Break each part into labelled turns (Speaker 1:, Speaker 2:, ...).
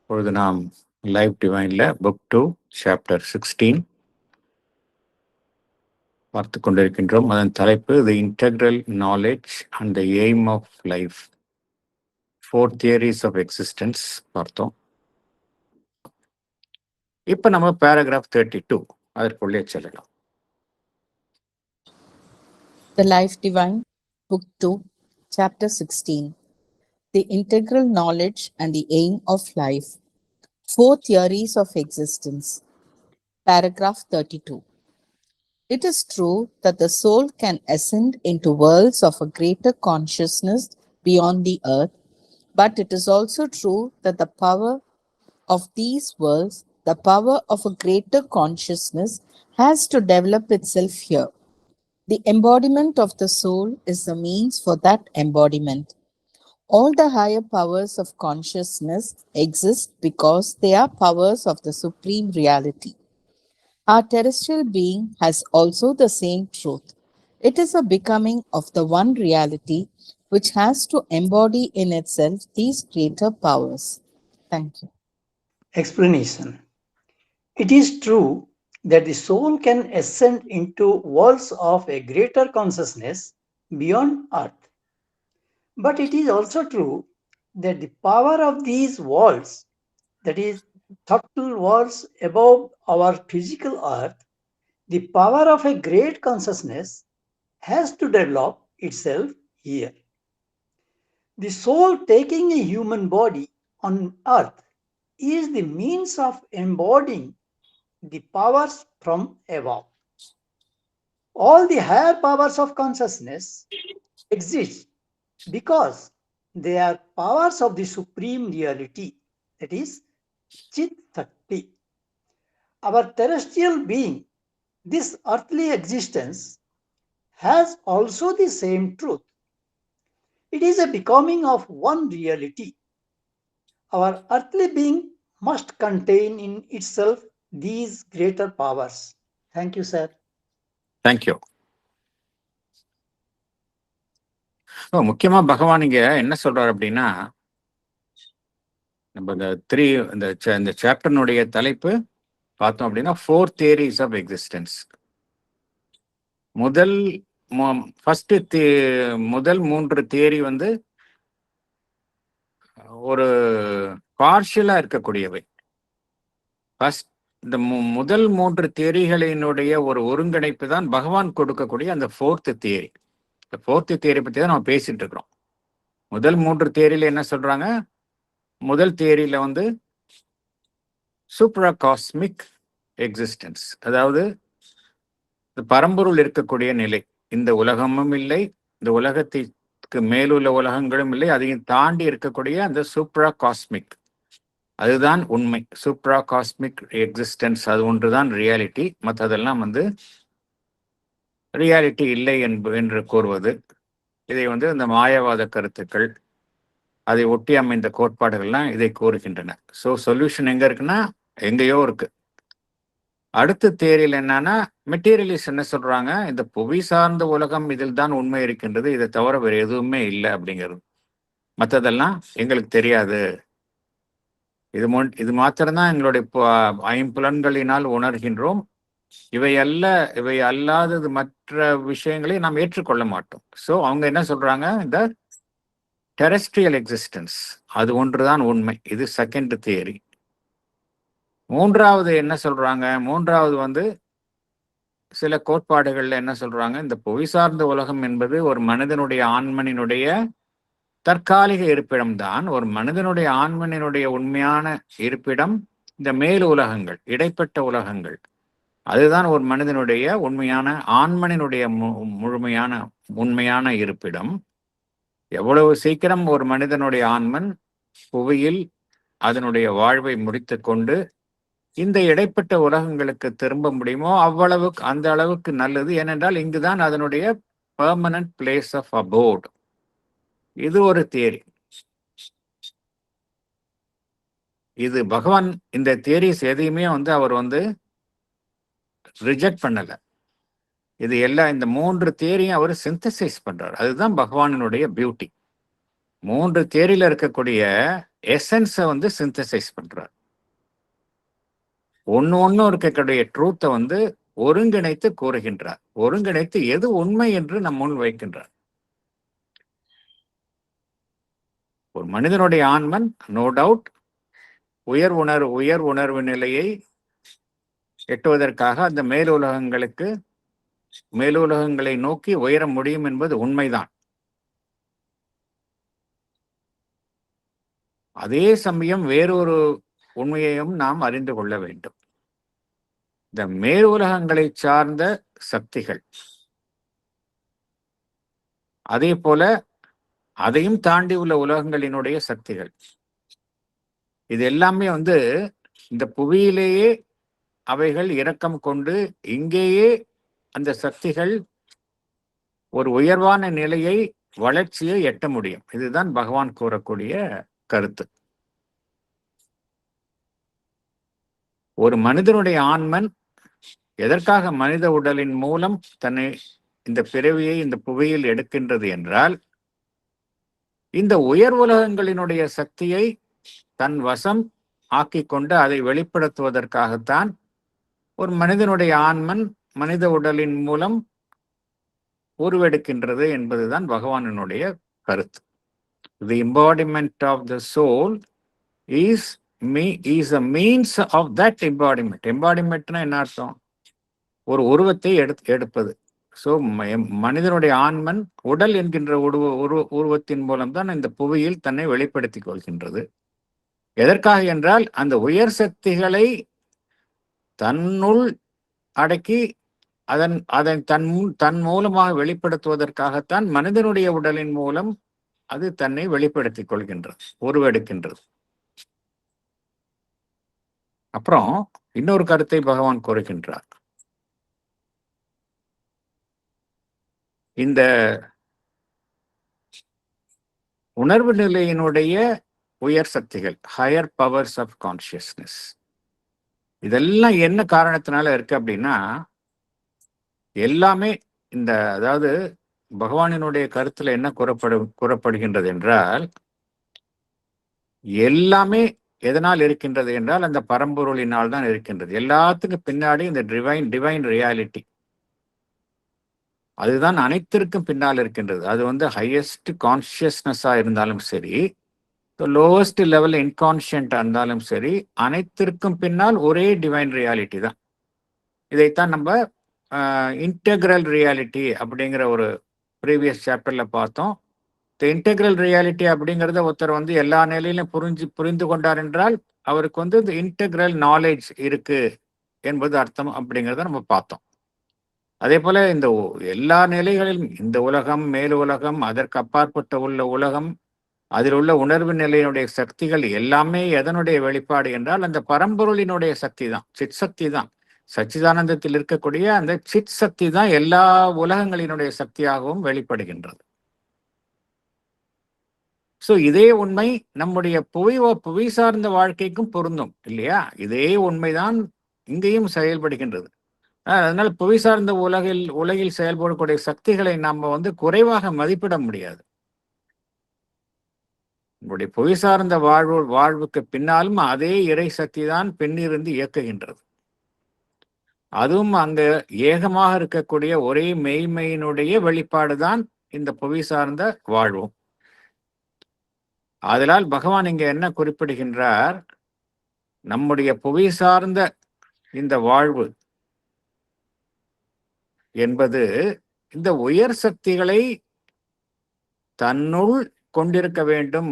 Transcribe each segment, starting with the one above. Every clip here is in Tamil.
Speaker 1: இப்பொழுது நாம் லைவ் டிவைன்ல புக் 2 சாப்டர் 16 பார்த்து கொண்டிருக்கின்றோம். அதன் தலைப்பு the integral knowledge and the aim of life, 4 theories of existence பார்த்தோம். இப்போ நம்ம பேராகிராஃப் 32 அதற்குள்ளே செல்லலாம்.
Speaker 2: The Life Divine, Book 2, Chapter 16. The Integral Knowledge and the Aim of Life, 4 Theories of Existence. Paragraph 32. It is true that the soul can ascend into worlds of a greater consciousness beyond the earth, but it is also true that the power of these worlds, the power of a greater consciousness, has to develop itself here. The embodiment of the soul is the means for that embodiment. All the higher powers of consciousness exist because they are powers of the supreme reality. Our terrestrial being has also the same truth. It is a becoming of the one reality which has to embody in itself these greater powers. Thank you.
Speaker 3: Explanation. It is true that the soul can ascend into worlds of a greater consciousness beyond earth. But it is also true that the power of these worlds, that is, subtle worlds above our physical earth, the power of a great consciousness, has to develop itself here. The soul taking a human body on earth is the means of embodying the powers from above. All the higher powers of consciousness exist because they are powers of the supreme reality, that is, Chit Shakti. Our terrestrial being, this earthly existence, has also the same truth. It is a becoming of one reality. Our earthly being must contain in itself these greater powers. Thank you, sir.
Speaker 1: Thank you. முக்கியமா பகவான் இங்க என்ன சொல்றாரு அப்படின்னா, நம்ம இந்த சாப்டர்னுடைய தலைப்பு பார்த்தோம் அப்படின்னா 4 தியரிஸ் ஆஃப் எக்ஸிஸ்டன்ஸ். முதல் 3 தியரி வந்து ஒரு பார்ஷியலா இருக்கக்கூடியவை. ஃபர்ஸ்ட் இந்த முதல் 3 தியரிகளினுடைய ஒரு ஒருங்கிணைப்பு தான் பகவான் கொடுக்கக்கூடிய அந்த 4th தியரி. இந்த 4th தியரி பற்றி தான் நம்ம பேசிட்டு இருக்கிறோம். முதல் 3 தியரியில என்ன சொல்றாங்க? முதல் தியரியில வந்து சூப்ரா காஸ்மிக் எக்ஸிஸ்டன்ஸ், அதாவது பரம்பொருள் இருக்கக்கூடிய நிலை. இந்த உலகமும் இல்லை, இந்த உலகத்திற்கு மேலுள்ள உலகங்களும் இல்லை, அதையும் தாண்டி இருக்கக்கூடிய அந்த சூப்ரா காஸ்மிக், அதுதான் உண்மை. சூப்ரா காஸ்மிக் எக்ஸிஸ்டன்ஸ், அது ஒன்றுதான் ரியாலிட்டி. மற்றதெல்லாம் வந்து ரியாலிட்டி இல்லை என்று கூறுவது. இதை வந்து இந்த மாயவாத கருத்துக்கள், அதை ஒட்டி அமைந்த கோட்பாடுகள்லாம் இதை கூறுகின்றன. ஸோ சொல்யூஷன் எங்க இருக்குன்னா எங்கேயோ இருக்கு. அடுத்த தேரியில் என்னன்னா, மெட்டீரியலிஸ்ட் என்ன சொல்றாங்க, இந்த புவி சார்ந்த உலகம் இதில் தான் உண்மை இருக்கின்றது, இதை தவிர வேறு எதுவுமே இல்லை அப்படிங்கிறது. மற்றதெல்லாம் எங்களுக்கு தெரியாது, இது மாத்திரம்தான் எங்களுடைய ஐம்புலன்களினால் உணர்கின்றோம், இவை அல்லாதது மற்ற விஷயங்களை நாம் ஏற்றுக்கொள்ள மாட்டோம். ஸோ அவங்க என்ன சொல்றாங்க, இந்த டெரெஸ்ட்ரியல் எக்ஸிஸ்டன்ஸ் அது ஒன்றுதான் உண்மை. இது செகண்ட் தியரி. மூன்றாவது என்ன சொல்றாங்க, மூன்றாவது வந்து சில கோட்பாடுகள்ல என்ன சொல்றாங்க, இந்த புவி சார்ந்த உலகம் என்பது ஒரு மனிதனுடைய ஆன்மனினுடைய தற்காலிக இருப்பிடம்தான். ஒரு மனிதனுடைய ஆன்மனினுடைய உண்மையான இருப்பிடம் இந்த மேல் உலகங்கள், இடைப்பட்ட உலகங்கள், அதுதான் ஒரு மனிதனுடைய உண்மையான ஆன்மனினுடைய முழுமையான உண்மையான இருப்பிடம். எவ்வளவு சீக்கிரம் ஒரு மனிதனுடைய ஆன்மன் புவியில் அதனுடைய வாழ்வை முடித்து கொண்டு இந்த இடைப்பட்ட உலகங்களுக்கு திரும்ப முடியுமோ அந்த அளவுக்கு நல்லது. ஏனென்றால் இங்குதான் அதனுடைய பெர்மனன்ட் பிளேஸ் ஆஃப் அபோர்ட். இது ஒரு தியரி. இது பகவான் இந்த தியரிஸ் எதையுமே வந்து அவர் வந்து ரிஜெக்ட் பண்ணல. இது எல்லாம் இந்த 3 தியரியும் அவர் சிந்தசைஸ் பண்றார். அதுதான் பகவானினுடைய பியூட்டி. 3 தியரியில இருக்கக்கூடிய எசன்ஸை வந்து சிந்தசைஸ் பண்றார். ஒண்ணு இருக்கக்கூடிய ட்ரூத்தை வந்து ஒருங்கிணைத்து கூறுகின்றார். ஒருங்கிணைத்து எது உண்மை என்று நம் முன் வைக்கின்றார். ஒரு மனிதனுடைய ஆன்மன் நோ டவுட் உயர் உணர்வு நிலையை எட்டுவதற்காக அந்த மேலுலகங்களை நோக்கி உயர முடியும் என்பது உண்மைதான். அதே சமயம் வேறொரு உண்மையையும் நாம் அறிந்து கொள்ள வேண்டும். இந்த மேல் உலகங்களை சார்ந்த சக்திகள், அதே போல அதையும் தாண்டி உள்ள உலகங்களினுடைய சக்திகள், இது எல்லாமே வந்து இந்த புவியிலேயே அவைகள் இரக்கம் கொண்டு இங்கேயே அந்த சக்திகள் ஒரு உயர்வான நிலையை, வளர்ச்சியை எட்ட முடியும். இதுதான் பகவான் கூறக்கூடிய கருத்து. ஒரு மனிதனுடைய ஆன்மன் எதற்காக மனித உடலின் மூலம் தன்னை இந்த பிறவியை இந்த புவியில் எடுக்கின்றது என்றால், இந்த உயர் உலகங்களினுடைய சக்தியை தன் வசம் ஆக்கிக் கொண்டு அதை வெளிப்படுத்துவதற்காகத்தான் ஒரு மனிதனுடைய ஆன்மன் மனித உடலின் மூலம் உருவெடுக்கின்றது என்பதுதான் பகவானினுடைய கருத்து. The embodiment of the soul is a means of that embodiment. Embodimentனா என்ன அர்த்தம்? ஒரு உருவத்தை எடுப்பது. ஸோ மனிதனுடைய ஆன்மன் உடல் என்கின்ற உருவத்தின் மூலம்தான் இந்த புவியில் தன்னை வெளிப்படுத்திக் கொள்கின்றது. எதற்காக என்றால், அந்த உயர் சக்திகளை தன்னுள் அடக்கி அதன் தன் மூலமாக வெளிப்படுத்துவதற்காகத்தான் மனிதனுடைய உடலின் மூலம் அது தன்னை வெளிப்படுத்திக் கொள்கின்றது, உருவெடுக்கின்றது. அப்புறம் இன்னொரு கருத்தை பகவான் கூறுகின்றார். இந்த உணர்வு நிலையினுடைய உயர் சக்திகள், ஹையர் பவர்ஸ் ஆஃப் கான்சியஸ்னஸ், இதெல்லாம் என்ன காரணத்தினால இருக்கு அப்படின்னா, எல்லாமே இந்த, அதாவது பகவானினுடைய கருத்துல என்ன கூறப்படுகின்றது என்றால், எல்லாமே எதனால் இருக்கின்றது என்றால் அந்த பரம்பொருளினால் தான் இருக்கின்றது. எல்லாத்துக்கும் பின்னாடி இந்த டிவைன் ரியாலிட்டி, அதுதான் அனைத்திற்கும் பின்னால் இருக்கின்றது. அது வந்து ஹையஸ்ட் கான்சியஸ்னஸா இருந்தாலும் சரி, லோவஸ்ட் லெவல் இன்கான்ஷியன்டா இருந்தாலும் சரி, அனைத்திற்கும் பின்னால் ஒரே டிவைன் ரியாலிட்டி தான். இதைத்தான் நம்ம இன்டெக்ரல் ரியாலிட்டி அப்படிங்கிற ஒரு ப்ரீவியஸ் சாப்டர்ல பார்த்தோம். இந்த இன்டெக்ரல் ரியாலிட்டி அப்படிங்கிறத ஒருத்தர் வந்து எல்லா நிலையிலும் புரிந்து கொண்டார் என்றால் அவருக்கு வந்து இந்த இன்டெக்ரல் நாலேஜ் இருக்கு என்பது அர்த்தம் அப்படிங்கிறத நம்ம பார்த்தோம். அதே போல இந்த எல்லா நிலைகளிலும் இந்த உலகம், மேல் உலகம், அதற்கு அப்பாற்பட்ட உள்ள உலகம், அதில் உள்ள உணர்வு நிலையினுடைய சக்திகள் எல்லாமே எதனுடைய வெளிப்பாடு என்றால் அந்த பரம்பொருளினுடைய சக்தி தான், சித் சக்தி தான். சச்சிதானந்தத்தில் இருக்கக்கூடிய அந்த சித் சக்தி தான் எல்லா உலகங்களினுடைய சக்தியாகவும் வெளிப்படுகின்றது. ஸோ இதே உண்மை நம்முடைய புவி சார்ந்த வாழ்க்கைக்கும் பொருந்தும் இல்லையா? இதே உண்மைதான் இங்கேயும் செயல்படுகின்றது. அதனால புவி சார்ந்த உலகில் செயல்படக்கூடிய சக்திகளை நம்ம வந்து குறைவாக மதிப்பிட முடியாது. நம்முடைய புவி சார்ந்த வாழ்வுக்கு பின்னாலும் அதே இறை சக்தி தான் பின்னிருந்து இயக்குகின்றது. அதுவும் அங்க ஏகமாக இருக்கக்கூடிய ஒரே மெய்மையினுடைய வெளிப்பாடுதான் இந்த புவி சார்ந்த வாழ்வும். அதனால் பகவான் இங்க என்ன குறிப்பிடுகின்றார், நம்முடைய புவி சார்ந்த இந்த வாழ்வு என்பது இந்த உயர் சக்திகளை தன்னுள் கொண்டிருக்க வேண்டும்,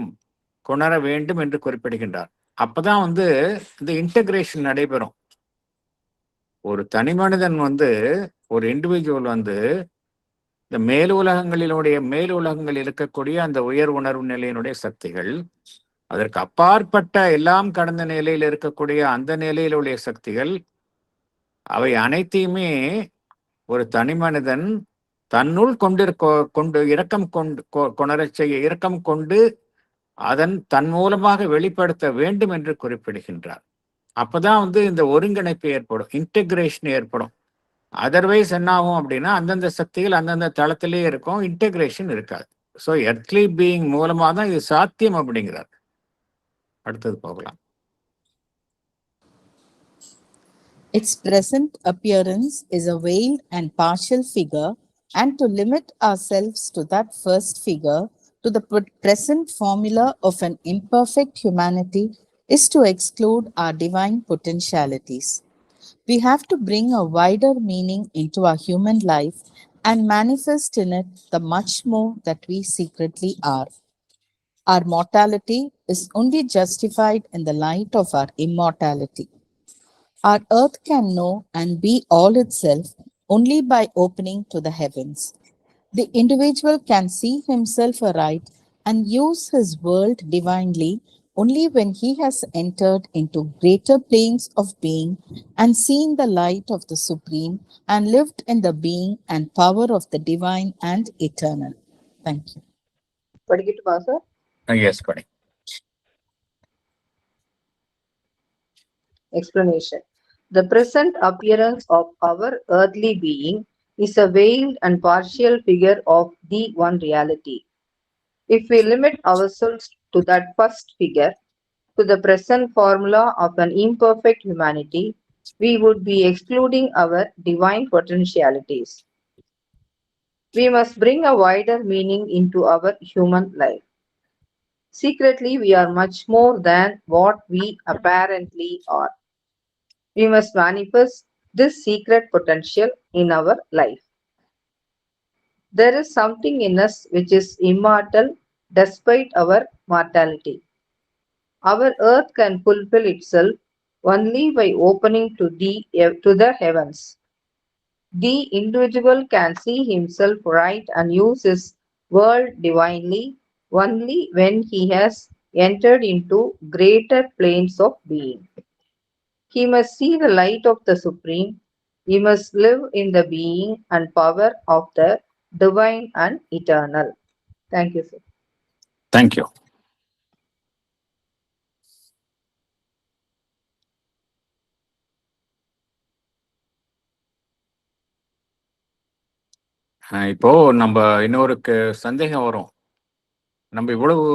Speaker 1: கொணர வேண்டும் என்று குறிப்பிடுகின்றார். அப்பதான் வந்து இந்த இன்டகிரேஷன் நடைபெறும். ஒரு தனி மனிதன் வந்து, ஒரு இண்டிவிஜுவல் வந்து இந்த மேல் உலகங்களில் இருக்கக்கூடிய அந்த உயர் உணர்வு நிலையினுடைய சக்திகள், அதற்கு அப்பாற்பட்ட எல்லாம் கடந்த நிலையில் இருக்கக்கூடிய அந்த நிலையில் உள்ள சக்திகள், அவை அனைத்தையுமே ஒரு தனி மனிதன் தன்னுள் கொண்டு இரக்கம் கொண்டு தன் மூலமாக வெளிப்படுத்த வேண்டும் என்று குறிப்பிடுகின்றார். அப்பதான் வந்து இந்த ஒருங்கிணைப்பு ஏற்படும், இன்டெகிரேஷன் ஏற்படும். அதர்வைஸ் என்ன ஆகும் அப்படின்னா, அந்தந்த சக்திகள் அந்தந்த தளத்திலேயே இருக்கும், இன்டெகிரேஷன் இருக்காது. ஸோ எர்த்லி பீயிங் மூலமாக தான் இது சாத்தியம் அப்படிங்கிறார். அடுத்தது போகலாம்.
Speaker 2: Its present appearance is a veiled and partial figure, and to limit ourselves to that first figure, to the present formula of an imperfect humanity, is to exclude our divine potentialities. We have to bring a wider meaning into our human life and manifest in it the much more that we secretly are. Our mortality is only justified in the light of our immortality. Our earth can know and be all itself only by opening to the heavens. The individual can see himself aright and use his world divinely only when he has entered into greater planes of being and seen the light of the Supreme and lived in the being and power of the divine and eternal. Thank you.
Speaker 4: படிக்கட்டுமா சார்?
Speaker 1: Yes, படி.
Speaker 4: Explanation. The present appearance of our earthly being is a veiled and partial figure of the one reality. If we limit ourselves to that first figure, to the present formula of an imperfect humanity, we would be excluding our divine potentialities. We must bring a wider meaning into our human life. Secretly, we are much more than what we apparently are. We must manifest this secret potential in our life. There is something in us which is immortal despite our mortality. Our earth can fulfill itself only by opening to the heavens. The individual can see himself right and use his world divinely only when he has entered into greater planes of being. He must see the light of the Supreme. He must live in the being and power of the divine and eternal. Thank you, sir.
Speaker 1: Thank you. இப்போ நம்ம இன்னொரு சந்தேகம் வரும். நம்ம இவ்வளவு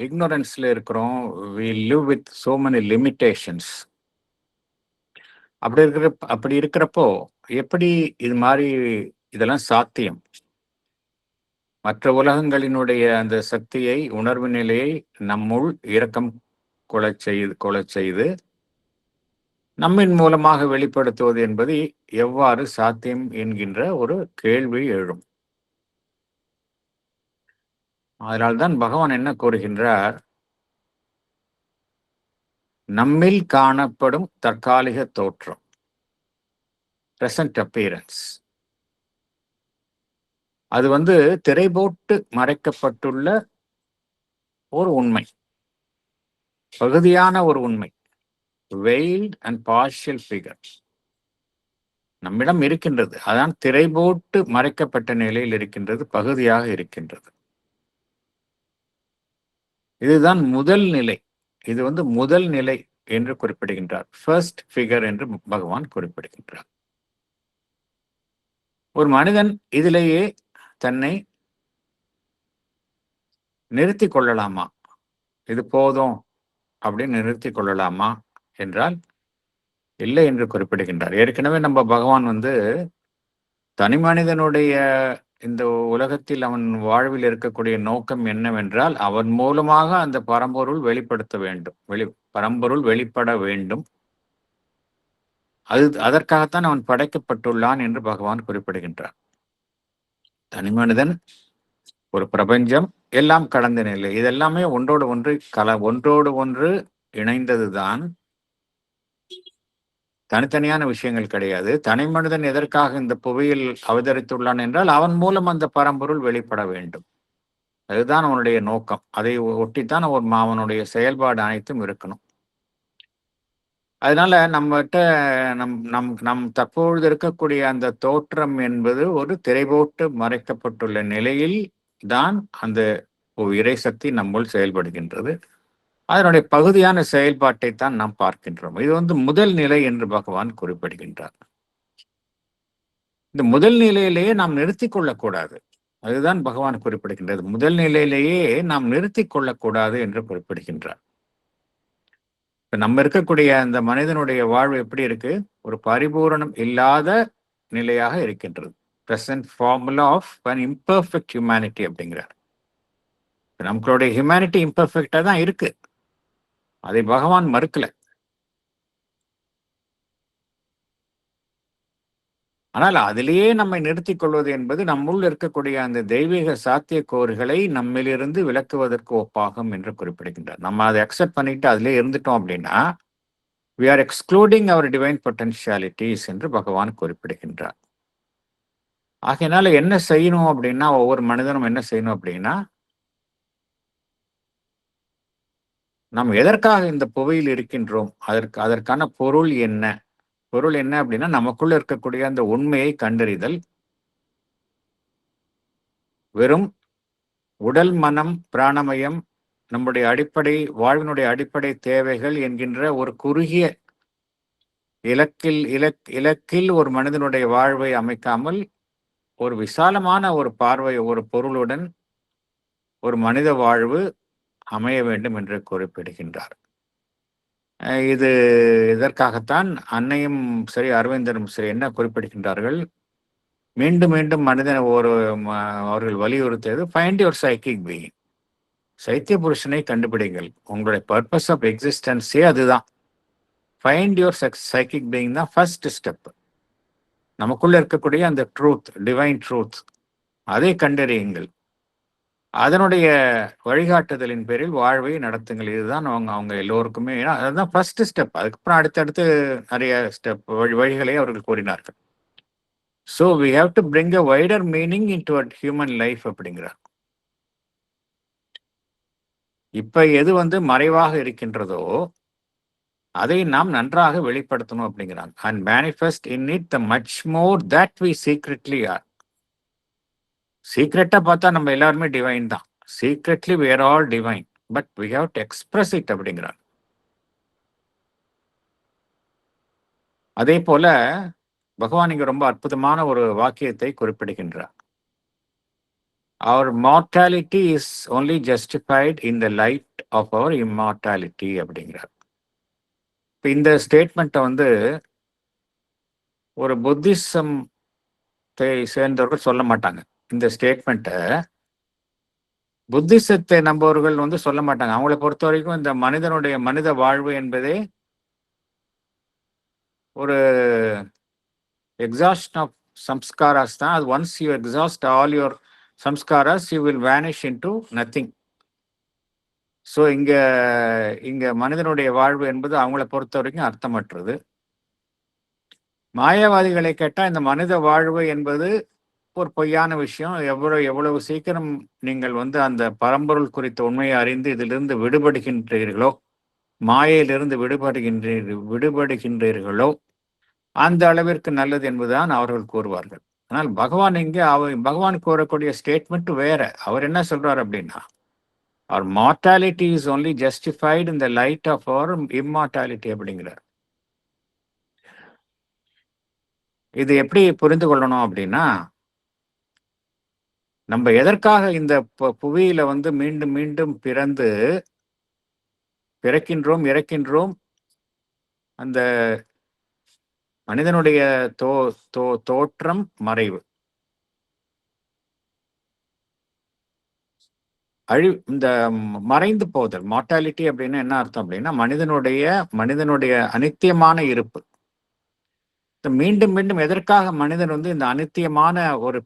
Speaker 1: இக்னோரன்ஸ்ல இருக்கிறோம். we live with so many limitations. அப்படி இருக்கிறப்போ எப்படி இது மாதிரி இதெல்லாம் சாத்தியம்? மற்ற உலகங்களினுடைய அந்த சக்தியை, உணர்வு நிலையை நம்முள் இரக்கம் கொள்ளச் செய்து நம்மின் மூலமாக வெளிப்படுத்துவது என்பது எவ்வாறு சாத்தியம் என்கின்ற ஒரு கேள்வி எழும். அதனால்தான் பகவான் என்ன கூறுகின்றார்? நம்மில் காணப்படும் தற்காலிக தோற்றம், பிரசன்ட் அப்பியரன்ஸ், அது திரை போட்டு மறைக்கப்பட்டுள்ள ஒரு உண்மை, பகுதியான ஒரு உண்மை, வெயில்ட் அண்ட் பார்ஷியல் ஃபிகர் நம்மிடம் இருக்கின்றது. அதான் திரை போட்டு மறைக்கப்பட்ட நிலையில் இருக்கின்றது, பகுதியாக இருக்கின்றது. இதுதான் முதல் நிலை. இது முதல் நிலை என்று குறிப்பிடுகின்றார். ஃபர்ஸ்ட் ஃபிகர் என்று பகவான் குறிப்பிடுகின்றார். ஒரு மனிதன் இதிலேயே தன்னை நிறுத்தி கொள்ளலாமா? இது போதும் அப்படின்னு நிறுத்தி கொள்ளலாமா என்றால் இல்லை என்று குறிப்பிடுகின்றார். ஏற்கனவே நம்ம பகவான் தனி மனிதனுடைய இந்த உலகத்தில் அவன் வாழ்வில் இருக்கக்கூடிய நோக்கம் என்னவென்றால், அவன் மூலமாக அந்த பரம்பொருள் வெளிப்படுத்த வேண்டும், பரம்பொருள் வெளிப்பட வேண்டும். அதற்காகத்தான் அவன் படைக்கப்பட்டுள்ளான் என்று பகவான் குறிப்பிடுகின்றார். தனி மனிதன், ஒரு பிரபஞ்சம், எல்லாம் கடந்த நிலை, இதெல்லாமே ஒன்றோடு ஒன்று இணைந்ததுதான், தனித்தனியான விஷயங்கள் கிடையாது. தனி மனிதன் எதற்காக இந்த புவியில் அவதரித்துள்ளான் என்றால், அவன் மூலம் அந்த பரம்பொருள் வெளிப்பட வேண்டும். அதுதான் அவனுடைய நோக்கம். அதை ஒட்டித்தான் அவனுடைய செயல்பாடு அனைத்தும் இருக்கணும். அதனால நம்மகிட்ட நம் தற்பொழுது இருக்கக்கூடிய அந்த தோற்றம் என்பது ஒரு திரைபோட்டு மறைக்கப்பட்டுள்ள நிலையில் தான் அந்த இறைசக்தி நம்முள் செயல்படுகின்றது. அதனுடைய பகுதியான செயல்பாட்டை தான் நாம் பார்க்கின்றோம். இது முதல் நிலை என்று பகவான் குறிப்பிடுகின்றார். இந்த முதல் நிலையிலேயே நாம் நிறுத்தி கொள்ளக்கூடாது. அதுதான் பகவான் குறிப்பிடுகின்றது. முதல் நிலையிலேயே நாம் நிறுத்திக் கொள்ளக்கூடாது என்று குறிப்பிடுகின்றார். இப்ப நம்ம இருக்கக்கூடிய அந்த மனிதனுடைய வாழ்வு எப்படி இருக்கு? ஒரு பரிபூரணம் இல்லாத நிலையாக இருக்கின்றது. Present formula of an imperfect humanity அப்படிங்கிறார். நம்மளுடைய ஹியூமனிட்டி இம்பர்ஃபெக்டா தான் இருக்கு. அதை பகவான் மறுக்கல. ஆனால் அதிலேயே நம்மை நிறுத்திக் கொள்வது என்பது நம்முள் இருக்கக்கூடிய அந்த தெய்வீக சாத்தியக்கூறுகளை நம்மிலிருந்து விலக்குவதற்கு ஒப்பாகும் என்று குறிப்பிடுகின்றார். நம்ம அதை அக்செப்ட் பண்ணிட்டு அதிலே இருந்துட்டோம் அப்படின்னா we are excluding our divine potentialities என்று பகவான் குறிப்பிடுகின்றார். ஆகையினால என்ன செய்யணும் அப்படின்னா, ஒவ்வொரு மனிதனும் என்ன செய்யணும் அப்படின்னா, நாம் எதற்காக இந்த புவியில் இருக்கின்றோம், அதற்கான பொருள் என்ன? பொருள் என்ன அப்படின்னா, நமக்குள்ள இருக்கக்கூடிய அந்த உண்மையை கண்டறிதல். வெறும் உடல், மனம், பிராணமயம், நம்முடைய அடிப்படை வாழ்வினுடைய அடிப்படை தேவைகள் என்கின்ற ஒரு குறுகிய இலக்கில் ஒரு மனிதனுடைய வாழ்வை அமைக்காமல், ஒரு விசாலமான ஒரு பார்வை, ஒரு பொருளுடன் ஒரு மனித வாழ்வு அமைய வேண்டும் என்று குறிப்பிடுகின்றார். இது இதற்காகத்தான் அன்னையும் சரி அரவிந்தரும் சரி என்ன குறிப்பிடுகின்றார்கள்? மீண்டும் மீண்டும் மனிதன் அவர்கள் வலியுறுத்தியது ஃபைண்ட் யுவர் சைக்கிக் பீயிங். சைத்திய புருஷனை கண்டுபிடிங்கள். உங்களுடைய பர்பஸ் ஆஃப் எக்ஸிஸ்டன்ஸே அதுதான். ஃபைண்ட் யுவர் சைக்கிக் பீயிங் தான் ஃபர்ஸ்ட் ஸ்டெப். நமக்குள்ள இருக்கக்கூடிய அந்த ட்ரூத், டிவைன் ட்ரூத், அதை கண்டறியுங்கள். அதனுடைய வழிகாட்டுதலின் பேரில் வாழ்வை நடத்துங்கள். இதுதான் அவங்க எல்லோருக்குமே, அதுதான் ஃபர்ஸ்ட் ஸ்டெப். அதுக்கப்புறம் அடுத்தடுத்து நிறைய ஸ்டெப் வழிகளை அவர்கள் கூறினார்கள். So we have to bring a wider meaning into a human life அப்படிங்கிறார். இப்ப எது மறைவாக இருக்கின்றதோ அதை நாம் நன்றாக வெளிப்படுத்தணும் அப்படிங்கிறாங்க. And manifest in it the much more that we secretly are. சீக்ரெட்டா பார்த்தா நம்ம எல்லாருமே டிவைன் தான். Secretly we are all divine, but we have to express it அப்படிங்கிறார். அதே போல பகவான் இங்க ரொம்ப அற்புதமான ஒரு வாக்கியத்தை குறிப்பிடுகின்றார். Our mortality is only justified in the light of our immortality அப்படிங்கிறார். இந்த ஸ்டேட்மெண்ட்டை ஒரு புத்திசத்தை சேர்ந்தவர்கள் சொல்ல மாட்டாங்க. இந்த ஸ்டேட்மெண்ட்டை புத்திசத்தை நம்பவர்கள் சொல்ல மாட்டாங்க. அவங்களை பொறுத்த வரைக்கும் இந்த மனித வாழ்வு என்பதே ஒரு எக்ஸாஸ்ட் ஆஃப் சம்ஸ்காராஸ் தான். அது once you exhaust all your samskaras you will vanish into nothing. So இங்க மனிதனுடைய வாழ்வு என்பது அவங்களை பொறுத்த வரைக்கும் அர்த்தமற்றது. மாயாவாதிகளை கேட்டால் இந்த மனித வாழ்வு என்பது ஒரு பொய்யான விஷயம். எவ்வளவு சீக்கிரம் நீங்கள் அந்த பரம்பொருள் குறித்த உண்மையை அறிந்து இதிலிருந்து விடுபடுகின்றீர்களோ, மாயையிலிருந்து விடுபடுகின்றீர்களோ அந்த அளவிற்கு நல்லது என்பதுதான் அவர்கள் கூறுவார்கள். ஆனால் பகவான் கூறக்கூடிய ஸ்டேட்மெண்ட் வேற. அவர் என்ன சொல்றார் அப்படின்னா, our mortality is only justified in the light of our immortality அப்படிங்கிறார். இது எப்படி புரிந்து கொள்ளணும் அப்படின்னா, நம்ம எதற்காக இந்த புவியில மீண்டும் மீண்டும் பிறக்கின்றோம் இறக்கின்றோம்? அந்த மனிதனுடைய தோற்றம் மறைவு, இந்த மறைந்து போதல். மார்டாலிட்டி அப்படின்னா என்ன அர்த்தம் அப்படின்னா, மனிதனுடைய அனித்தியமான இருப்பு. மீண்டும் மீண்டும் எதற்காக மனிதன் இந்த அனித்தியமான ஒரு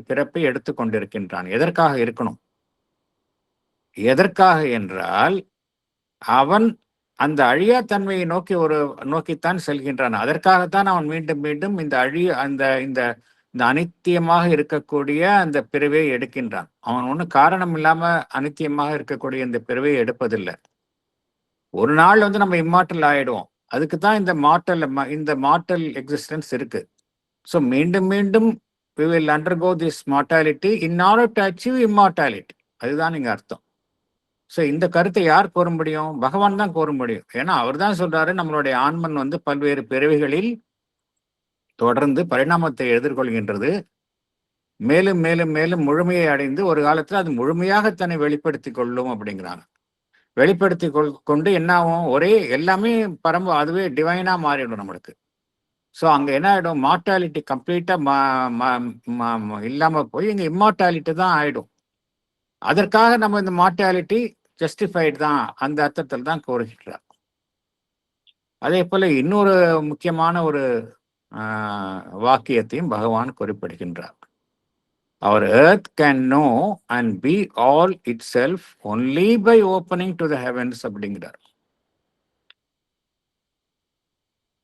Speaker 1: பிறப்பை எடுத்துக்கொண்டிருக்கின்றான்? எதற்காக இருக்கணும்? எதற்காக என்றால் அவன் அந்த அழியா தன்மையை நோக்கித்தான் செல்கின்றான். அதற்காகத்தான் அவன் மீண்டும் மீண்டும் இந்த அனித்தியமாக இருக்கக்கூடிய அந்த பிறவியை எடுக்கின்றான். அவன் காரணம் இல்லாம அனித்தியமாக இருக்கக்கூடிய இந்த பிறவியை எடுப்பதில்லை. ஒரு நாள் நம்ம இம்மார்டல் ஆயிடுவோம். அதுக்கு தான் இந்த மார்டல் எக்ஸிஸ்டன்ஸ் இருக்கு. ஸோ மீண்டும் மீண்டும் we will undergo this mortality in order to achieve immortality. அதுதான் இங்க அர்த்தம். ஸோ இந்த கருத்தை யார் கூற முடியும்? பகவான் தான் கூற முடியும். ஏன்னா அவர் தான் சொல்றாரு, நம்மளுடைய ஆன்மன் பல்வேறு பிறவிகளில் தொடர்ந்து பரிணாமத்தை எதிர்கொள்கின்றது. மேலும் மேலும் மேலும் முழுமையை அடைந்து ஒரு காலத்துல அது முழுமையாக தன்னை வெளிப்படுத்திக் கொள்ளும் அப்படிங்கிறாங்க. வெளிப்படுத்தி கொண்டு என்ன ஆகும், ஒரே எல்லாமே அதுவே டிவைனா மாறிடும் நம்மளுக்கு. ஸோ அங்க என்ன ஆயிடும், மார்டாலிட்டி கம்ப்ளீட்டா இல்லாம போய் இங்க இம்மார்டாலிட்டி தான் ஆயிடும். அதற்காக நம்ம இந்த மார்டாலிட்டி ஜஸ்டிஃபைடு தான், அந்த அர்த்தத்தில் தான் கோருகிறார். அதே போல இன்னொரு முக்கியமான ஒரு வாக்கியத்தையும் பகவான் குறிப்பிடுகின்றார். Our earth can know and be all itself only by opening to the heavens அப்படிங்கிறார்.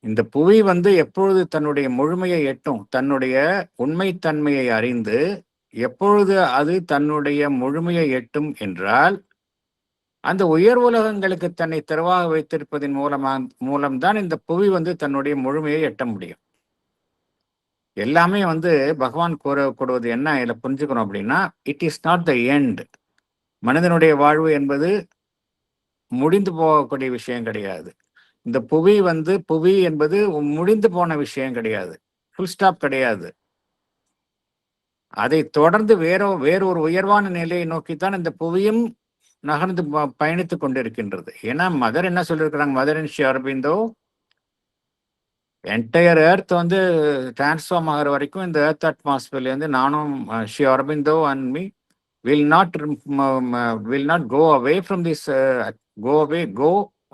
Speaker 1: இந்த புவி எப்பொழுது தன்னுடைய முழுமையை எட்டும், தன்னுடைய உண்மைத்தன்மையை அறிந்து எப்பொழுது அது தன்னுடைய முழுமையை எட்டும் என்றால், அந்த உயர் உலகங்களுக்கு தன்னை திறவாக வைத்திருப்பதன் மூலம்தான் இந்த புவி தன்னுடைய முழுமையை எட்ட முடியும். எல்லாமே பகவான் கூறப்படுவது என்ன இதில் புரிஞ்சுக்கணும் அப்படின்னா, it is not the end. மனிதனுடைய வாழ்வு என்பது முடிந்து போகக்கூடிய விஷயம் கிடையாது. இந்த புவி புவி என்பது முடிந்து போன விஷயம் கிடையாது, ஃபுல் ஸ்டாப் கிடையாது. அதை தொடர்ந்து வேறொரு உயர்வான நிலையை நோக்கித்தான் இந்த புவியும் நகர்ந்து பயணித்துக் கொண்டிருக்கின்றது. ஏன்னா மதர் என்ன சொல்லியிருக்கிறாங்க, Mother in Sri Aurobindo, entire earth transform ஆகிற வரைக்கும் இந்த எர்த் அட்மாஸ்பியர்லேருந்து நானும் Sri Aurobindo and me will not go away from this go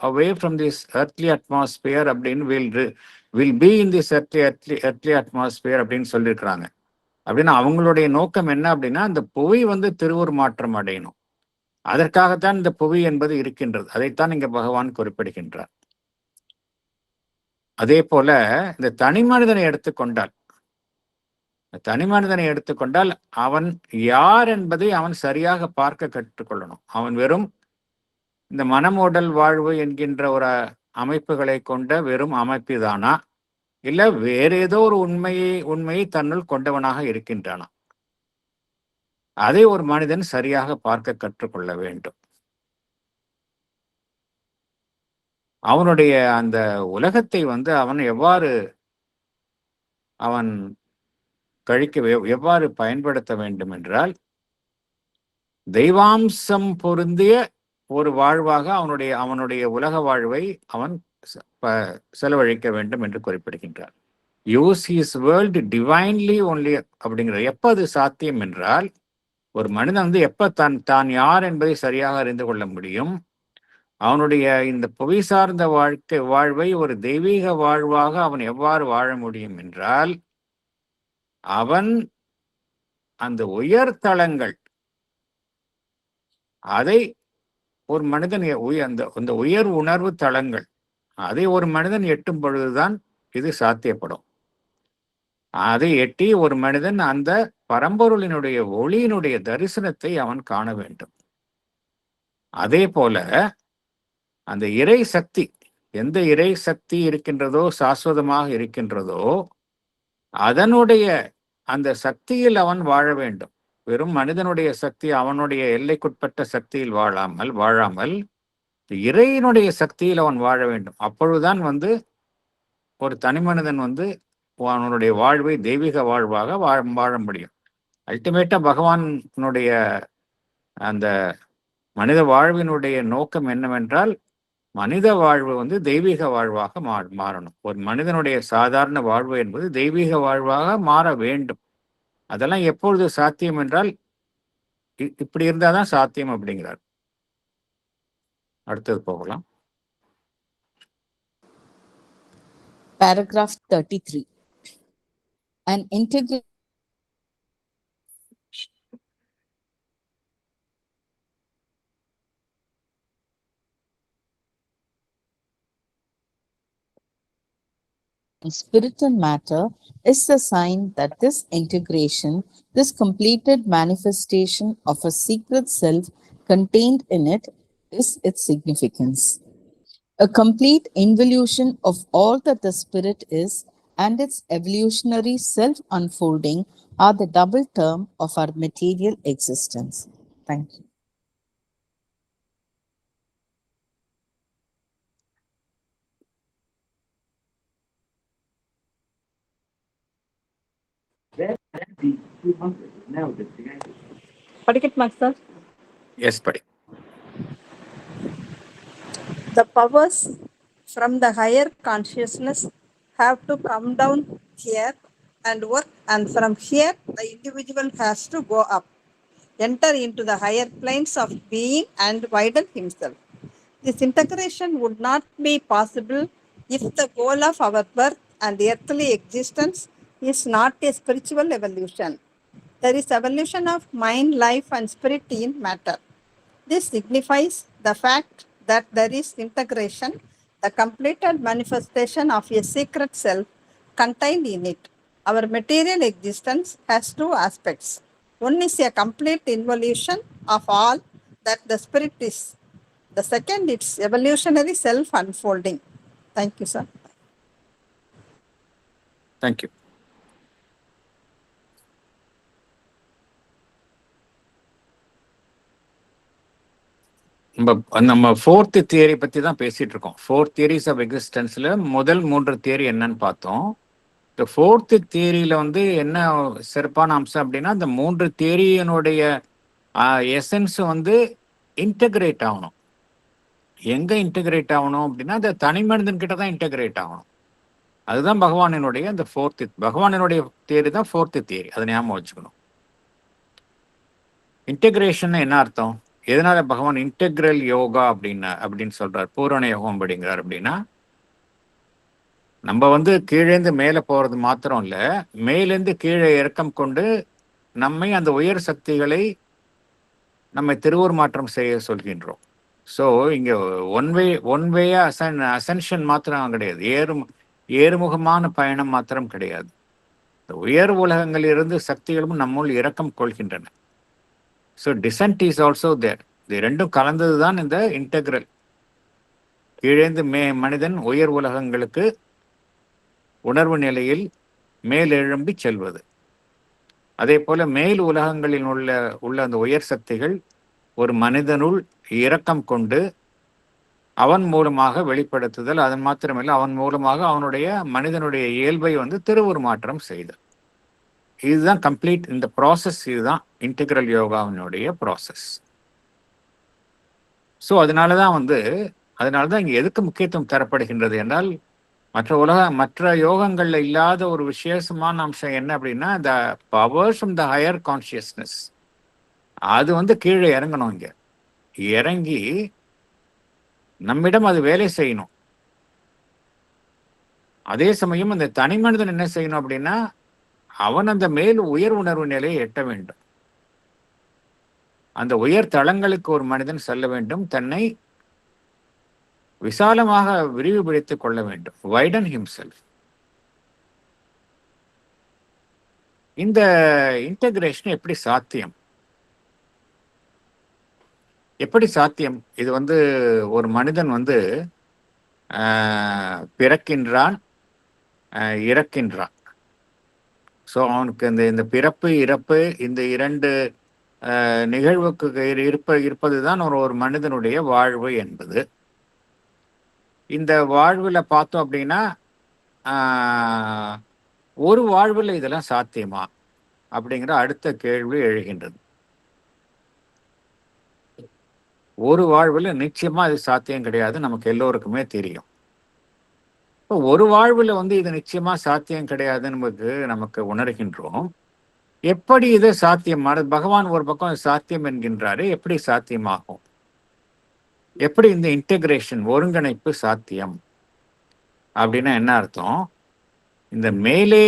Speaker 1: away from this earthly atmosphere அப்படின்னு will be in this earthly atmosphere அப்படின்னு சொல்லியிருக்கிறாங்க. அப்படின்னா அவங்களுடைய நோக்கம் என்ன அப்படின்னா, இந்த புவி திருவுரு மாற்றம் அடையணும். அதற்காகத்தான் இந்த புவி என்பது இருக்கின்றது. அதைத்தான் இங்க பகவான் குறிப்பிடுகின்றார். அதே போல இந்த தனி மனிதனை எடுத்துக்கொண்டால் அவன் யார் என்பதை அவன் சரியாக பார்க்க கற்றுக்கொள்ளணும். அவன் வெறும் இந்த மனமோடல் வாழ்வு என்கின்ற ஒரு அமைப்புகளை கொண்ட வெறும் அமைப்பு தானா, இல்ல வேற ஏதோ ஒரு உண்மையை தன்னுள் கொண்டவனாக இருக்கின்றானா, அதை ஒரு மனிதன் சரியாக பார்க்க கற்றுக்கொள்ள வேண்டும். அவனுடைய அந்த உலகத்தை அவன் எவ்வாறு பயன்படுத்த வேண்டும் என்றால், தெய்வாம்சம் பொருந்திய ஒரு வாழ்வாக அவனுடைய உலக வாழ்வை அவன் செலவழிக்க வேண்டும் என்று குறிப்பிடுகின்றார். Use his world divinely only அப்படிங்கிறது. எப்ப அது சாத்தியம் என்றால், ஒரு மனிதன் எப்ப தான் யார் என்பதை சரியாக அறிந்து கொள்ள முடியும், அவனுடைய இந்த புவி சார்ந்த வாழ்வை ஒரு தெய்வீக வாழ்வாக அவன் எவ்வாறு வாழ முடியும் என்றால், அவன் அந்த உயர் தளங்கள் அதை ஒரு மனிதன் அந்த உயர் உணர்வு தளங்கள் அதை ஒரு மனிதன் எட்டும் பொழுதுதான் இது சாத்தியப்படும். அதை எட்டி ஒரு மனிதன் அந்த பரம்பொருளினுடைய ஒளியினுடைய தரிசனத்தை அவன் காண வேண்டும். அதே போல அந்த இறை சக்தி, எந்த இறை சக்தி இருக்கின்றதோ, சாஸ்வதமாக இருக்கின்றதோ, அதனுடைய அந்த சக்தியில் அவன் வாழ வேண்டும். வெறும் மனிதனுடைய சக்தி, அவனுடைய எல்லைக்குட்பட்ட சக்தியில் வாழாமல் இறையினுடைய சக்தியில் அவன் வாழ வேண்டும். அப்பொழுதுதான் ஒரு தனி மனிதன் அவனுடைய வாழ்வை தெய்வீக வாழ்வாக வாழ முடியும். அல்டிமேட்டா பகவானுடைய அந்த மனித வாழ்வினுடைய நோக்கம் என்னவென்றால், மனித வாழ்வு தெய்வீக வாழ்வாக மாறணும். ஒரு மனிதனுடைய சாதாரண வாழ்வு என்பது தெய்வீக வாழ்வாக மாற வேண்டும். அதெல்லாம் எப்பொழுது சாத்தியம் என்றால், இப்படி இருந்தாதான் சாத்தியம் அப்படிங்கிறார். அடுத்தது போகலாம்.
Speaker 2: Paragraph 33. An integral spirit and matter is the sign that this integration, this completed manifestation of a secret self contained in it, is its significance. A complete involution of all that the spirit is and its evolutionary self-unfolding are the double term of our material existence. Thank you.
Speaker 3: Where can be 200?
Speaker 5: படிக்கட்டுமா சார்?
Speaker 1: எஸ், படி.
Speaker 5: The powers from the higher consciousness have to come down here and work, and from here the individual has to go up, enter into the higher planes of being and widen himself. This integration would not be possible if the goal of our birth and earthly existence is not a spiritual evolution. There is evolution of mind, life, and spirit in matter. This signifies the fact that there is integration, the completed manifestation of a secret self contained in it. Our material existence has two aspects. One is a complete involution of all that the spirit is. The second, its evolutionary self-unfolding. Thank you, sir.
Speaker 1: Thank you. நம்ம ஃபோர்த் தியரி பத்தி தான் பேசிட்டு இருக்கோம். 4 தியரிஸ் ஆஃப் எக்ஸிஸ்டன்ஸ்ல முதல் 3 தியரி என்னன்னு பார்த்தோம். இந்த ஃபோர்த் தியரியில என்ன சிறப்பான அம்சம் அப்படின்னா, இந்த 3 தியரியினுடைய எசன்ஸ் இன்டகிரேட் ஆகணும். எங்க இன்டகிரேட் ஆகணும் அப்படின்னா, அந்த தனி மனிதன் கிட்ட தான் இன்டகிரேட் ஆகணும். அதுதான் பகவானினுடைய அந்த பகவானினுடைய தியரி தான் ஃபோர்த் தியரி. அதை ஞாபகம் வச்சுக்கணும். இன்டகிரேஷன் என்ன அர்த்தம்? எதனால பகவான் இன்டெக்ரல் யோகா அப்படின்னு சொல்றார், பூரண யோகம் அப்படிங்கிறார் அப்படின்னா, நம்ம கீழேந்து மேலே போறது மாத்திரம் இல்ல, மேலேந்து கீழே இறக்கம் கொண்டு நம்மை அந்த உயர் சக்திகளை நம்மை திருவுரு மாற்றம் செய்ய சொல்கின்றோம். ஸோ இங்க ஒன் வேயா அசென்ஷன் மாத்திரம் கிடையாது, ஏறுமுகமான பயணம் மாத்திரம் கிடையாது. உயர் உலகங்களிலிருந்து சக்திகளும் நம்முள் இறக்கம் கொள்கின்றன. ஸோ டிசென்ட் இஸ் ஆல்சோ தேர். இது ரெண்டும் கலந்தது தான் இந்த இன்டெக்ரல். கீழேந்து மனிதன் உயர் உலகங்களுக்கு உணர்வு நிலையில் மேலெழும்பி செல்வது. அதே போல மேல் உலகங்களில் உள்ள அந்த உயர் சக்திகள் ஒரு மனிதனுள் இரக்கம் கொண்டு அவன் மூலமாக வெளிப்படுத்துதல். அதன் மாத்திரமில்லை, அவன் மூலமாக அவனுடைய மனிதனுடைய இயல்பை திருவுரு மாற்றம் செய்தல். இதுதான் கம்ப்ளீட் இந்த ப்ராசஸ். இதுதான் இன்டெக்ரல் யோகாவினுடைய ப்ராசஸ். ஸோ அதனாலதான் இங்க எதுக்கு முக்கியத்துவம் தரப்படுகின்றது என்றால், மற்ற யோகங்கள்ல இல்லாத ஒரு விசேஷமான அம்சம் என்ன அப்படின்னா, the powers from the higher consciousness அது கீழே இறங்கணும். இங்க இறங்கி நம்மிடம் அது வேலை செய்யணும். அதே சமயம் அந்த தனி மனிதன் என்ன செய்யணும் அப்படின்னா, அவன் அந்த மேல் உயர் உணர்வு நிலையை எட்ட வேண்டும். அந்த உயர் தளங்களுக்கு ஒரு மனிதன் செல்ல வேண்டும், தன்னை விசாலமாக விரிவுபடுத்திக் கொள்ள வேண்டும், வைடன் ஹிம்செல்ஃப். இந்த இன்டகிரேஷன் எப்படி சாத்தியம்? இது ஒரு மனிதன் பிறக்கின்றான், இறக்கின்றான். ஸோ அவனுக்கு இந்த பிறப்பு இறப்பு இந்த 2 நிகழ்வுக்கு இருப்பதுதான் ஒரு மனிதனுடைய வாழ்வு என்பது. இந்த வாழ்வுல பார்த்தோம் அப்படின்னா, ஒரு வாழ்வுல இதெல்லாம் சாத்தியமா அப்படிங்கிற அடுத்த கேள்வி எழுகின்றது. ஒரு வாழ்வுல நிச்சயமா இது சாத்தியம் கிடையாது, நமக்கு எல்லோருக்குமே தெரியும். இப்போ ஒரு வாழ்வுல இது நிச்சயமா சாத்தியம் கிடையாதுன்னு நமக்கு உணர்கின்றோம். எப்படி இது சாத்தியமானது? பகவான் ஒரு பக்கம் சாத்தியம் என்கின்றாரு. எப்படி சாத்தியமாகும்? எப்படி இந்த இன்டெகிரேஷன் ஒருங்கிணைப்பு சாத்தியம் அப்படின்னா என்ன அர்த்தம்? இந்த மேலே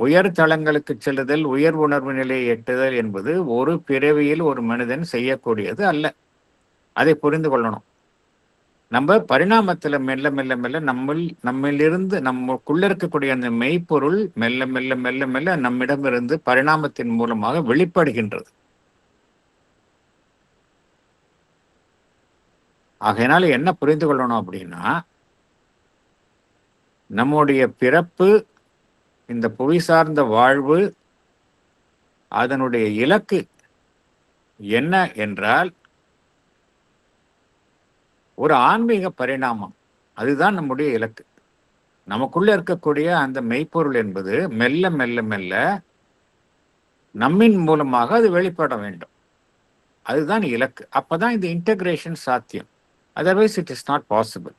Speaker 1: உயர் தளங்களுக்கு செல்லுதல், உயர் உணர்வு நிலையை எட்டுதல் என்பது ஒரு பிறவியில் ஒரு மனிதன் செய்யக்கூடியது அல்ல. அதை புரிந்து கொள்ளணும். நம்ம பரிணாமத்துல மெல்ல மெல்ல மெல்ல நம்மிலிருந்து நமக்குள்ள இருக்கக்கூடிய அந்த மெய்ப்பொருள் மெல்ல மெல்ல மெல்ல மெல்ல நம்மிடமிருந்து பரிணாமத்தின் மூலமாக வெளிப்படுகின்றது. ஆகையினால என்ன புரிந்து கொள்ளணும் அப்படின்னா, நம்முடைய பிறப்பு, இந்த புவி சார்ந்த வாழ்வு, அதனுடைய இலக்கு என்ன என்றால் ஒரு ஆன்மீக பரிணாமம். அதுதான் நம்முடைய இலக்கு. நமக்குள்ள இருக்கக்கூடிய அந்த மெய்ப்பொருள் என்பது மெல்ல மெல்ல மெல்ல நம்மின் மூலமாக அது வெளிப்பட வேண்டும். அதுதான் இலக்கு. அப்பதான் இந்த இன்டகிரேஷன் சாத்தியம். Otherwise it is not possible.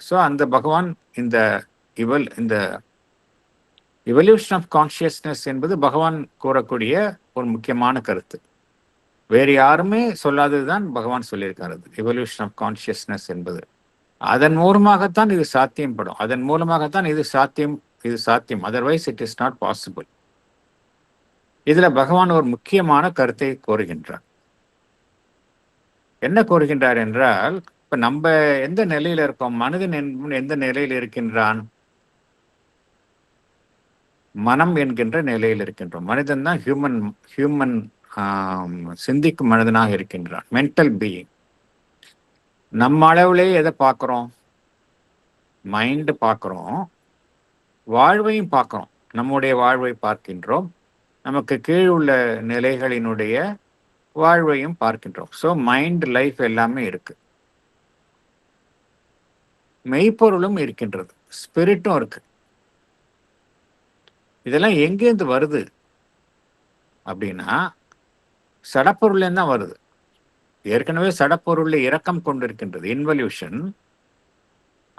Speaker 1: So அந்த பகவான் இந்த இந்த இவல்யூஷன் ஆஃப் கான்ஷியஸ்னஸ் என்பது பகவான் கூறக்கூடிய ஒரு முக்கியமான கருத்து. வேறு யாருமே சொல்லாததுதான் பகவான் சொல்லியிருக்காரு. இவல்யூஷன் ஆஃப் கான்ஷியஸ்னஸ் என்பது அதன் மூலமாகத்தான் இது சாத்தியப்படும். அதன் மூலமாகத்தான் இது சாத்தியம். Otherwise it is not possible. இதுல பகவான் ஒரு முக்கியமான கருத்தை கோருகின்றார். என்ன கோருகின்றார் என்றால், இப்ப நம்ம எந்த நிலையில இருக்கோம்? மனிதன் எந்த நிலையில் இருக்கின்றான்? மனம் என்கின்ற நிலையில் இருக்கின்றோம். மனிதன் தான் ஹியூமன் சிந்திக்கும் மனிதனாக இருக்கின்றான், மென்டல் பீயிங். நம்ம அளவுலேயே எதை பார்க்குறோம்? மைண்டு பார்க்குறோம், வாழ்வையும் பார்க்குறோம். நம்முடைய வாழ்வை பார்க்கின்றோம், நமக்கு கீழ் உள்ள நிலைகளினுடைய வாழ்வையும் பார்க்கின்றோம். ஸோ மைண்ட், லைஃப் எல்லாமே இருக்கு. மெய்ப்பொருளும் இருக்கின்றது, ஸ்பிரிட்டும் இருக்கு. இதெல்லாம் எங்கேருந்து வருது அப்படின்னா, சடப்பொருள்லேருந்து தான் வருது. ஏற்கனவே சடப்பொருள்ல இரக்கம் கொண்டிருக்கின்றது, இன்வல்யூஷன்.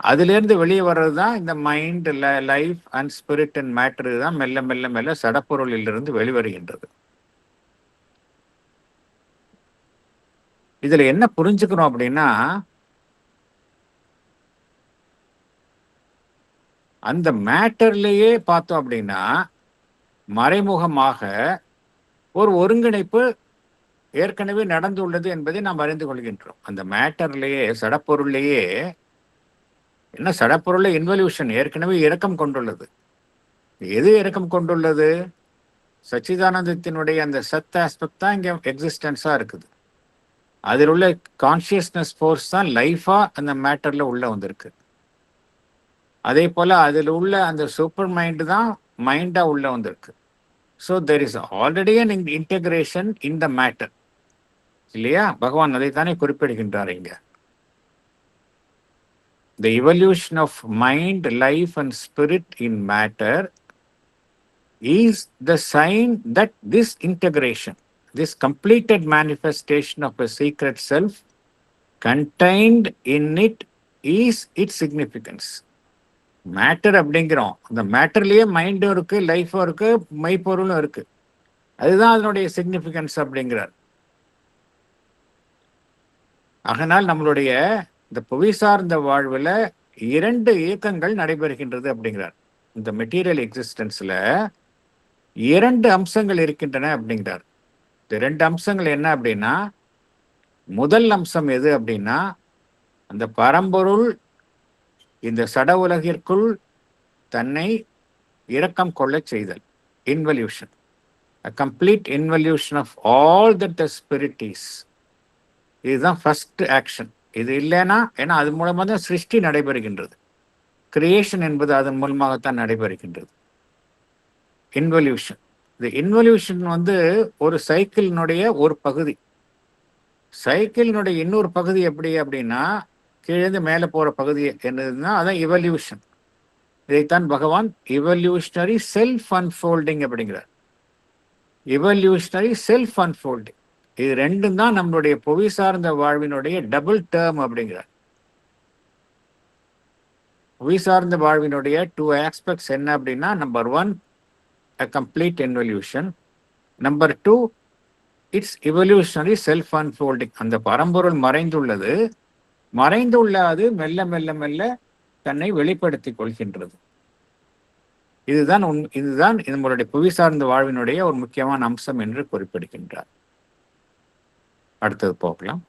Speaker 1: அதிலிருந்து வெளியே வர்றது தான் இந்த mind, life and spirit and matter தான் மெல்ல மெல்ல மெல்ல சடப்பொருளிலிருந்து வெளிவருகின்றது. இதுல என்ன புரிஞ்சுக்கிறோம் அப்படின்னா, அந்த மேட்டர்லயே பார்த்தோம் அப்படின்னா மறைமுகமாக ஒரு ஒருங்கிணைப்பு ஏற்கனவே நடந்துள்ளது என்பதை நாம் அறிந்து கொள்கின்றோம். அந்த மேட்டர்லேயே, சடப்பொருள்லேயே, என்ன சடப்பொருள்ல இன்வல்யூஷன் ஏற்கனவே இரக்கம் கொண்டுள்ளது. எது இரக்கம் கொண்டுள்ளது? சச்சிதானந்தத்தினுடைய அந்த சத் ஆஸ்பெக்ட் தான் இங்க எக்ஸிஸ்டன்ஸா இருக்குது. அதில் உள்ள கான்சியஸ்னஸ் ஃபோர்ஸ் தான் லைஃபா அந்த மேட்டர்ல உள்ள வந்திருக்கு. அதே போல அதில் உள்ள அந்த சூப்பர் மைண்ட் தான் மைண்டா உள்ள வந்திருக்கு. So there is already an integration in the matter, இல்லையா? பகவான் அதைத்தானே குறிப்பிடுகின்றார் இங்க. The evolution of mind, life and spirit in matter is the sign that this integration, this completed manifestation of a secret self contained in it is its significance. Matter அப்படிங்கிறோம், அந்த மேட்டர்லயே மைண்டும் இருக்கு, லைஃபும் இருக்கு, மெய்ப்பொருளும் இருக்கு. அதுதான் அதனுடைய சிக்னிஃபிகன்ஸ் அப்படிங்கிறார். அதனால் நம்மளுடைய இந்த புவி சார்ந்த வாழ்வுல 2 இயக்கங்கள் நடைபெறுகின்றது அப்படிங்கிறார். இந்த மெட்டீரியல் எக்ஸிஸ்டன்ஸ்ல 2 அம்சங்கள் இருக்கின்றன அப்படிங்கிறார். இந்த 2 அம்சங்கள் என்ன அப்படின்னா, முதல் அம்சம் எது அப்படின்னா, அந்த பரம்பொருள் இந்த சட உலகிற்குள் தன்னை இரக்கம் கொள்ள செய்தல், involution, a complete involution of all that the spirit is. இதுதான் ஃபர்ஸ்ட் ஆக்ஷன். இது இல்லைன்னா, ஏன்னா அது மூலமாக தான் சிருஷ்டி நடைபெறுகின்றது. கிரியேஷன் என்பது அதன் மூலமாகத்தான் நடைபெறுகின்றது. இன்வல்யூஷன், இந்த இன்வல்யூஷன் ஒரு சைக்கிளினுடைய ஒரு பகுதி. சைக்கிளினுடைய இன்னொரு பகுதி எப்படி அப்படின்னா, கீழேந்து மேலே போற பகுதி என்னதுன்னா அதான் இவல்யூஷன். இதைத்தான் பகவான் இவல்யூஷனரி செல்ஃப் அன்ஃபோல்டிங் அப்படிங்கிறார். இவல்யூஷனரி செல்ஃப் அன்ஃபோல்டிங், இது 2 தான் நம்மளுடைய புவி சார்ந்த வாழ்வினுடைய டபுள் டேர்ம் அப்படிங்கிறார். புவி சார்ந்த வாழ்வினுடைய 2 ஆஸ்பெக்ட்ஸ் என்ன அப்படின்னா, number 1 a complete involution, number 2 its evolutionary self unfolding. அந்த பரம்பொருள் மறைந்துள்ள அது மெல்ல மெல்ல மெல்ல தன்னை வெளிப்படுத்திக் கொள்கின்றது. இதுதான் நம்மளுடைய புவி சார்ந்த வாழ்வினுடைய ஒரு முக்கியமான அம்சம் என்று குறிப்பிடுகின்றார். அடுத்தது போகலாம்.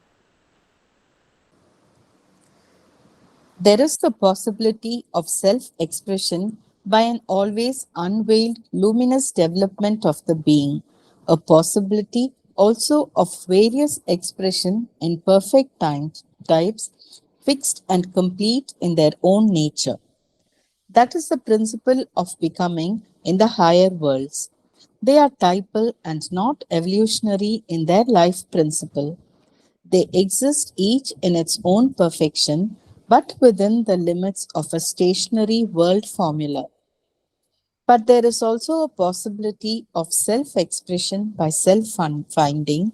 Speaker 2: There is the possibility of self-expression by an always unveiled luminous development of the being, a possibility also of various expression in perfect types, fixed and complete in their own nature. That is the principle of becoming in the higher worlds. They are typal and not evolutionary in their life principle. They exist each in its own perfection, but within the limits of a stationary world formula. But there is also a possibility of self-expression by self-finding,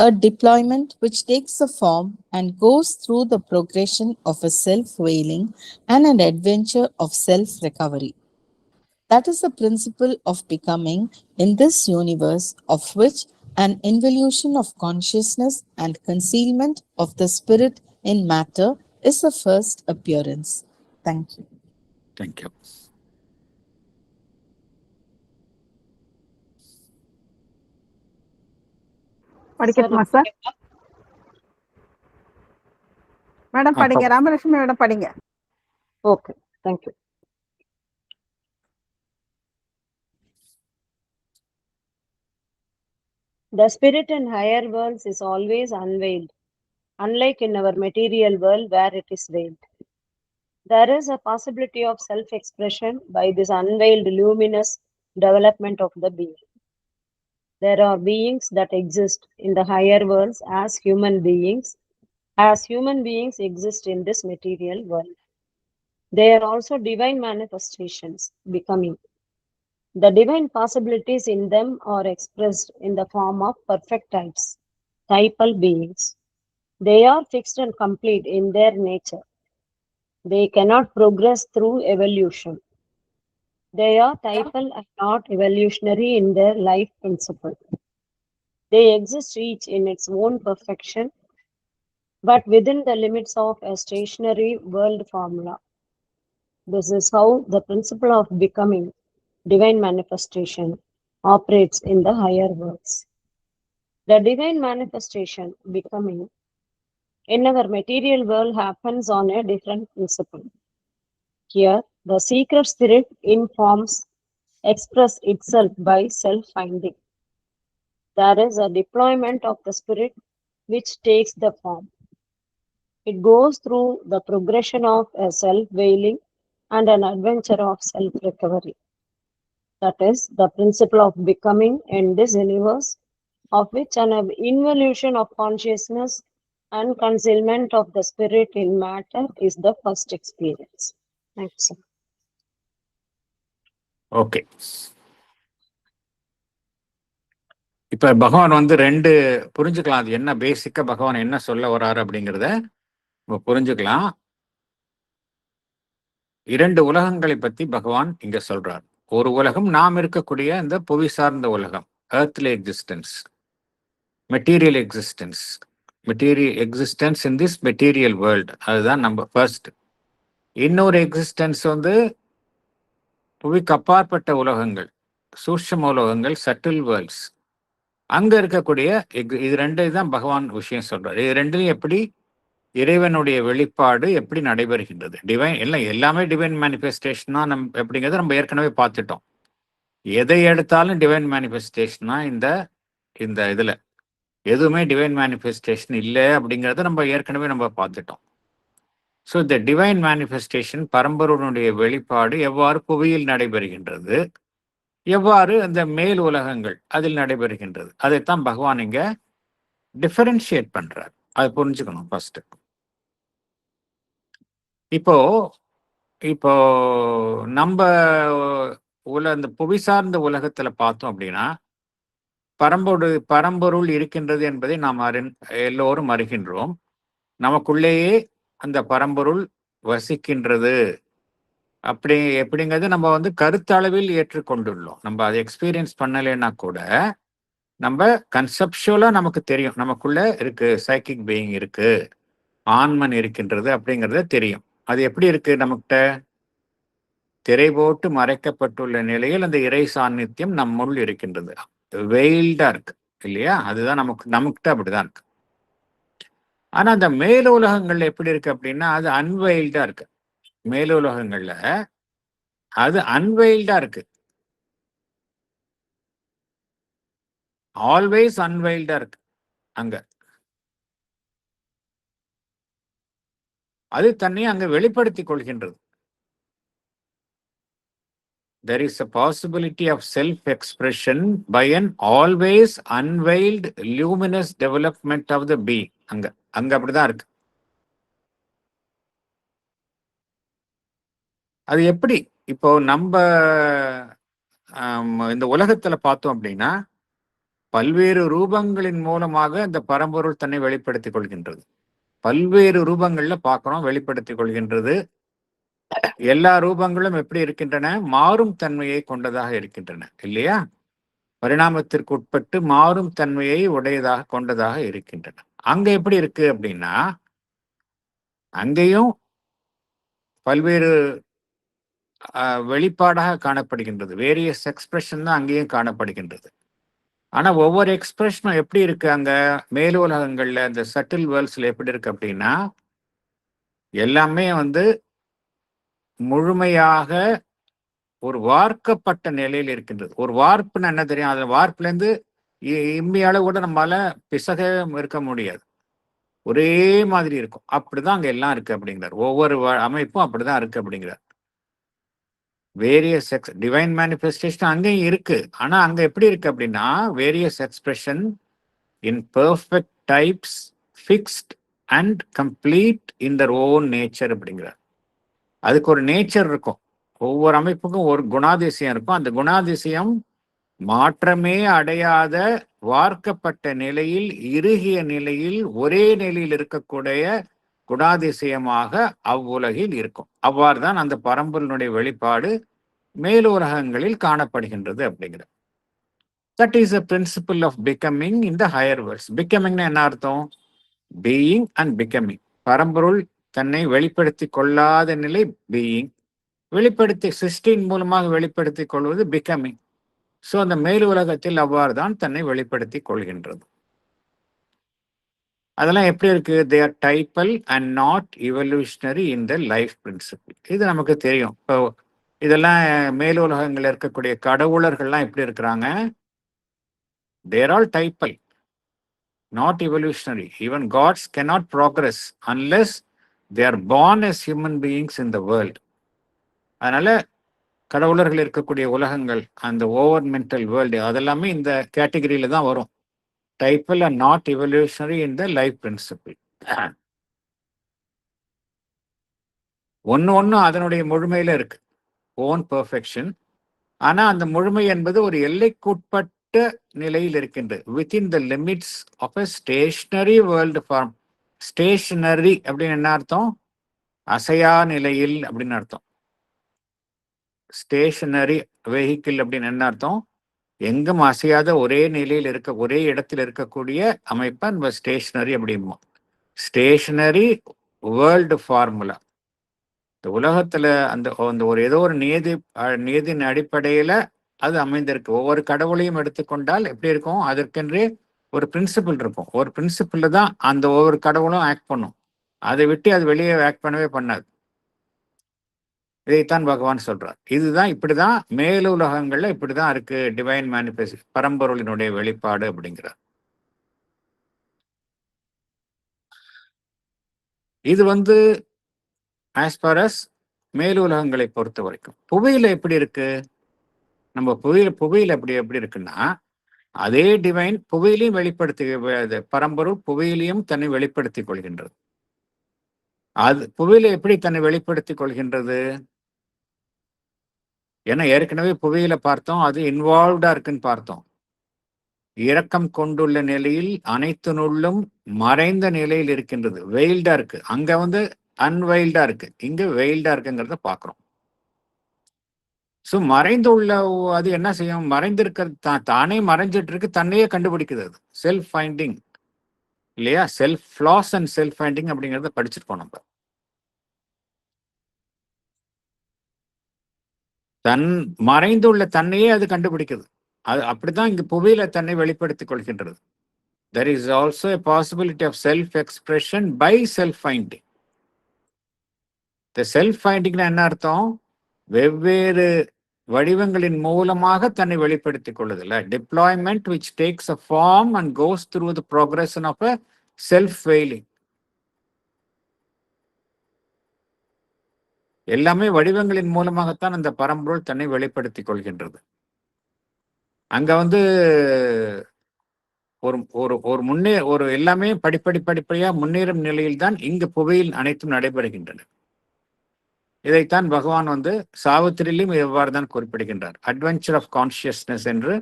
Speaker 2: a deployment which takes the form and goes through the progression of a self-veiling and an adventure of self-recovery. That is the principle of becoming in this universe, of which an involution of consciousness and concealment of the spirit in matter is the first appearance. Thank you.
Speaker 1: Thank you.
Speaker 5: படிக்கட்டுமா சார்? மேடம் படிங்க, ராமலட்சுமி மேடம் படிங்க.
Speaker 6: Okay, thank you. The spirit in higher worlds is always unveiled, unlike in our material world where it is veiled. There is a possibility of self-expression by this unveiled luminous development of the being. There are beings that exist in the higher worlds as human beings exist in this material world. They are also divine manifestations, becoming. The divine possibilities in them are expressed in the form of perfect types, typal beings. They are fixed and complete in their nature. They cannot progress through evolution. They are typal and not evolutionary in their life principle. They exist each in its own perfection, but within the limits of a stationary world formula. This is how the principle of becoming, divine manifestation, operates in the higher worlds. The divine manifestation, becoming, in our material world happens on a different principle. Here, the secret spirit informs, express itself by self-finding. There is a deployment of the spirit which takes the form. It goes through the progression of a self-veiling and an adventure of self-recovery. That is the principle of becoming in this universe, of which an involution of consciousness and concealment of the spirit in matter is the first experience. Thanks, sir.
Speaker 1: Okay, இப்ப பகவான் வந்து ரெண்டு புரிஞ்சுக்கலாம். அது என்ன பேசிக்கா பகவான் என்ன சொல்ல வர்றாரு அப்படிங்கிறத நம்ம புரிஞ்சுக்கலாம். இரண்டு உலகங்களை பத்தி பகவான் இங்க சொல்றார். ஒரு உலகம் நாம் இருக்கக்கூடிய இந்த புவி சார்ந்த உலகம், earthly existence, material existence, material existence in this material world, அதுதான் நம்ம ஃபர்ஸ்ட். இன்னொரு எக்ஸிஸ்டன்ஸ் வந்து புவிக்கு அப்பாற்பட்ட உலகங்கள், சூட்சும உலகங்கள், சட்டில் வேர்ல்ட்ஸ், அங்க இருக்கக்கூடிய இது ரெண்டு தான் பகவான் விஷயம் சொல்றாரு. இது ரெண்டுலையும் எப்படி இறைவனுடைய வெளிப்பாடு எப்படி நடைபெறுகின்றது, டிவைன் எல்லாமே டிவைன் மேனிஃபெஸ்டேஷனா எப்படிங்கிறத நம்ம ஏற்கனவே பார்த்துட்டோம். எதை எடுத்தாலும் டிவைன் மேனிஃபெஸ்டேஷனா இந்த இதுல எதுவுமே டிவைன் மேனிஃபெஸ்டேஷன் இல்லை அப்படிங்கிறத நம்ம ஏற்கனவே நம்ம பார்த்துட்டோம். ஸோ இந்த டிவைன் மேனிஃபெஸ்டேஷன், பரம்பொருளுடைய வெளிப்பாடு எவ்வாறு புவியில் நடைபெறுகின்றது, எவ்வாறு அந்த மேல் உலகங்கள் அதில் நடைபெறுகின்றது, அதைத்தான் பகவான் இங்க டிஃபரன்ஷியேட் பண்றார். அதை புரிஞ்சுக்கணும் ஃபர்ஸ்ட். இப்போ நம்ம இந்த புவி சார்ந்த உலகத்துல பார்த்தோம் அப்படின்னா பரம்பொருள் இருக்கின்றது என்பதை நாம் எல்லோரும் அறிகின்றோம். நமக்குள்ளேயே அந்த பரம்பொருள் வசிக்கின்றது எப்படிங்கிறது நம்ம வந்து கருத்தளவில் ஏற்றுக்கொண்டுள்ளோம். நம்ம அதை எக்ஸ்பீரியன்ஸ் பண்ணலைன்னா கூட நம்ம கன்செப்சுவலா நமக்கு தெரியும், நமக்குள்ள இருக்கு, சைக்கிக் பீயிங் இருக்கு, ஆன்மன் இருக்கின்றது அப்படிங்கிறத தெரியும். அது எப்படி இருக்கு, நமக்கிட்ட திரை போட்டு மறைக்கப்பட்டுள்ள நிலையில் அந்த இறை சாநித்தியம் நம்முள் இருக்கின்றது, வெயில்டா இருக்கு இல்லையா? அதுதான் நமக்கிட்ட அப்படிதான் இருக்கு. ஆனா அந்த மேலுலகங்கள்ல எப்படி இருக்கு அப்படின்னா அது அன்வெயில்டா இருக்கு. மேலுலகங்கள்ல அது அன்வெயில்டா இருக்கு, ஆல்வேஸ் அன்வெயில்டா இருக்கு. அங்க அது தன்னை அங்க வெளிப்படுத்திக் கொள்கின்றது. There is a possibility of self-expression by an always unveiled luminous development of the being. அங்க அப்படிதான் இருக்கு. அது எப்படி இப்போ நம்ம இந்த உலகத்துல பார்த்தோம் அப்படின்னா பல்வேறு ரூபங்களின் மூலமாக இந்த பரம்பொருள் தன்னை வெளிப்படுத்திக் கொள்கின்றது. பல்வேறு ரூபங்கள்ல பார்க்கிறோம், வெளிப்படுத்திக் கொள்கின்றது. எல்லா ரூபங்களும் எப்படி இருக்கின்றன? மாறும் தன்மையை கொண்டதாக இருக்கின்றன இல்லையா? பரிணாமத்திற்கு உட்பட்டு மாறும் தன்மையை உடையதாக கொண்டதாக இருக்கின்றன. அங்க எப்படி இருக்கு அப்படின்னா, அங்கேயும் பல்வேறு வெளிப்பாடாக காணப்படுகின்றது. வேரியஸ் எக்ஸ்பிரஷன் தான் அங்கேயும் காணப்படுகின்றது. ஆனா ஒவ்வொரு எக்ஸ்பிரஷனும் எப்படி இருக்கு அங்க மேலுலகங்கள்ல, இந்த சட்டில் வேர்ல்ட்ஸ்ல எப்படி இருக்கு அப்படின்னா, எல்லாமே முழுமையாக ஒரு வார்க்கப்பட்ட நிலையில் இருக்கின்றது. ஒரு வார்ப்புன்னு என்ன தெரியும்? அது வார்ப்புல இருந்து இம்மியால கூட நம்மளால பிசக இருக்க முடியாது. ஒரே மாதிரி இருக்கும். அப்படிதான் அங்க எல்லாம் இருக்கு அப்படிங்கிறார். ஒவ்வொரு அமைப்பும் அப்படிதான் இருக்கு அப்படிங்கிறார். வேரியஸ் டிவைன் மேனிஃபெஸ்டேஷன் அங்கேயும் இருக்கு. ஆனா அங்க எப்படி இருக்கு அப்படின்னா, various expression in perfect types fixed and complete in their own nature அப்படிங்கிறார். அதுக்கு ஒரு நேச்சர் இருக்கும். ஒவ்வொரு அமைப்புக்கும் ஒரு குணாதிசயம் இருக்கும். அந்த குணாதிசயம் மாற்றமே அடையாத வார்க்கப்பட்ட நிலையில், இறுகிய நிலையில், ஒரே நிலையில் இருக்கக்கூடிய குணாதிசயமாக அவ்வுலகில் இருக்கும். அவ்வாறு தான் அந்த பரம்பொருளுடைய வெளிப்பாடு மேலுலகங்களில் காணப்படுகின்றது அப்படிங்கிற. That is a principle of becoming in the higher worlds. Becoming என்ன அர்த்தம்? Being and becoming. பரம்பொருள் தன்னை வெளிப்படுத்தி கொள்ளாத நிலை பீயிங், வெளிப்படுத்தி சிருஷ்டியின் மூலமாக வெளிப்படுத்தி கொள்வது பிகமிங். ஸோ அந்த மேல் உலகத்தில் அவ்வாறு தான் தன்னை வெளிப்படுத்தி கொள்கின்றது. அதெல்லாம் எப்படி இருக்கு? They are typal and not evolutionary in the life principle. இது நமக்கு தெரியும். இப்போ இதெல்லாம் மேலுலகங்கள் இருக்கக்கூடிய கடவுளர்கள்லாம் எப்படி இருக்கிறாங்க? They're all typal, not evolutionary. Even gods cannot progress unless they are born as human beings in the world. அதனால கடவுளர்கள் இருக்கக்கூடிய உலகங்கள், அந்த ஓவர் மென்டல் வேர்ல்டு, அதெல்லாமே இந்த கேட்டகரியில தான் வரும். Typal and not evolutionary in the life principle. ஒன்னு அதனுடைய முழுமையில இருக்கு, ஓன் பெர்ஃபெக்ஷன். ஆனா அந்த முழுமை என்பது ஒரு எல்லைக்குட்பட்ட நிலையில் இருக்கின்றது. Within the limits of a stationary world form. Stationary அப்படின்னு என்ன அர்த்தம்? அசையா நிலையில் அப்படின்னு அர்த்தம். ஸ்டேஷனரி வெஹிக்கிள் அப்படின்னு என்ன அர்த்தம்? எங்கும் அசையாத ஒரே நிலையில் இருக்க, ஒரே இடத்தில் இருக்கக்கூடிய அமைப்பை நம்ம ஸ்டேஷனரி அப்படிம்போம். Stationary world formula. இந்த உலகத்துல அந்த ஒரு ஏதோ ஒரு நியதியின் அடிப்படையில அது அமைந்திருக்கு. ஒவ்வொரு கடவுளையும் எடுத்துக்கொண்டால் எப்படி இருக்கும்? அதற்கென்றே ஒரு பிரின்சிபிள் இருக்கும். ஒரு பிரின்சிபிள்ல தான் அந்த ஒவ்வொரு கடவுளும் ஆக்ட் பண்ணும். அதை விட்டு அது வெளியே ஆக்ட் பண்ணவே பண்ணாது. இதைத்தான் பகவான் சொல்றார். இதுதான், இப்படிதான் மேலுலகங்கள்ல இப்படிதான் இருக்கு டிவைன் மேனிஃபெஸ்ட், பரம்பொருளினுடைய வெளிப்பாடு அப்படிங்கிறார். இது ஆஸ் ஃபார் அஸ் மேலுலகங்களை பொறுத்த வரைக்கும். புவியில எப்படி இருக்கு? நம்ம புவியில எப்படி இருக்குன்னா, அதே டிவைன் புவியிலையும் பரம்பொருள் புவியிலையும் தன்னை வெளிப்படுத்திக் கொள்கின்றது. அது புவியில எப்படி தன்னை வெளிப்படுத்திக் கொள்கின்றது? ஏன்னா ஏற்கனவே புவியில பார்த்தோம், அது இன்வால்வ்டா இருக்குன்னு பார்த்தோம். இரக்கம் கொண்டுள்ள நிலையில் அனைத்தினுள்ளும் மறைந்த நிலையில் இருக்கின்றது. வெயில்டா இருக்கு. அங்க அன்வெயில்டா இருக்கு, இங்க வெயில்டா இருக்குங்கிறத பாக்குறோம். ஸோ மறைந்துள்ள அது என்ன செய்யும்? மறைந்திருக்கிறது தானே மறைஞ்சிட்டு இருக்கு, தன்னையே கண்டுபிடிக்குது. அது செல்ஃப் ஃபைண்டிங் இல்லையா? Self flaws and self finding அப்படிங்கிறத படிச்சிருக்கோம் நம்ம. மறைந்துள்ள தன்னையே அது கண்டுபிடிக்குது. அது அப்படிதான் இங்க புவியில தன்னை வெளிப்படுத்திக் கொள்கின்றது. There is also a possibility of self-expression by self-finding. The self-finding என்ன அர்த்தம்? வெவ்வேறு வடிவங்களின் மூலமாக தன்னை வெளிப்படுத்திக் கொள்ளுதல். Deployment which takes a form and goes through the progression of a self-veiling. எல்லாமே வடிவங்களின் மூலமாகத்தான் அந்த பரம்பொருள் தன்னை வெளிப்படுத்திக் கொள்கின்றது. அங்க ஒரு எல்லாமே படிப்படியா முன்னேறும் நிலையில் தான் இங்கு புவியில் அனைத்தும் நடைபெறுகின்றன. இதைத்தான் பகவான் வந்து சாவித்திரியிலும் எவ்வாறு தான் குறிப்பிடுகின்றார். அட்வென்ச்சர் ஆஃப் கான்சியஸ்னஸ் என்று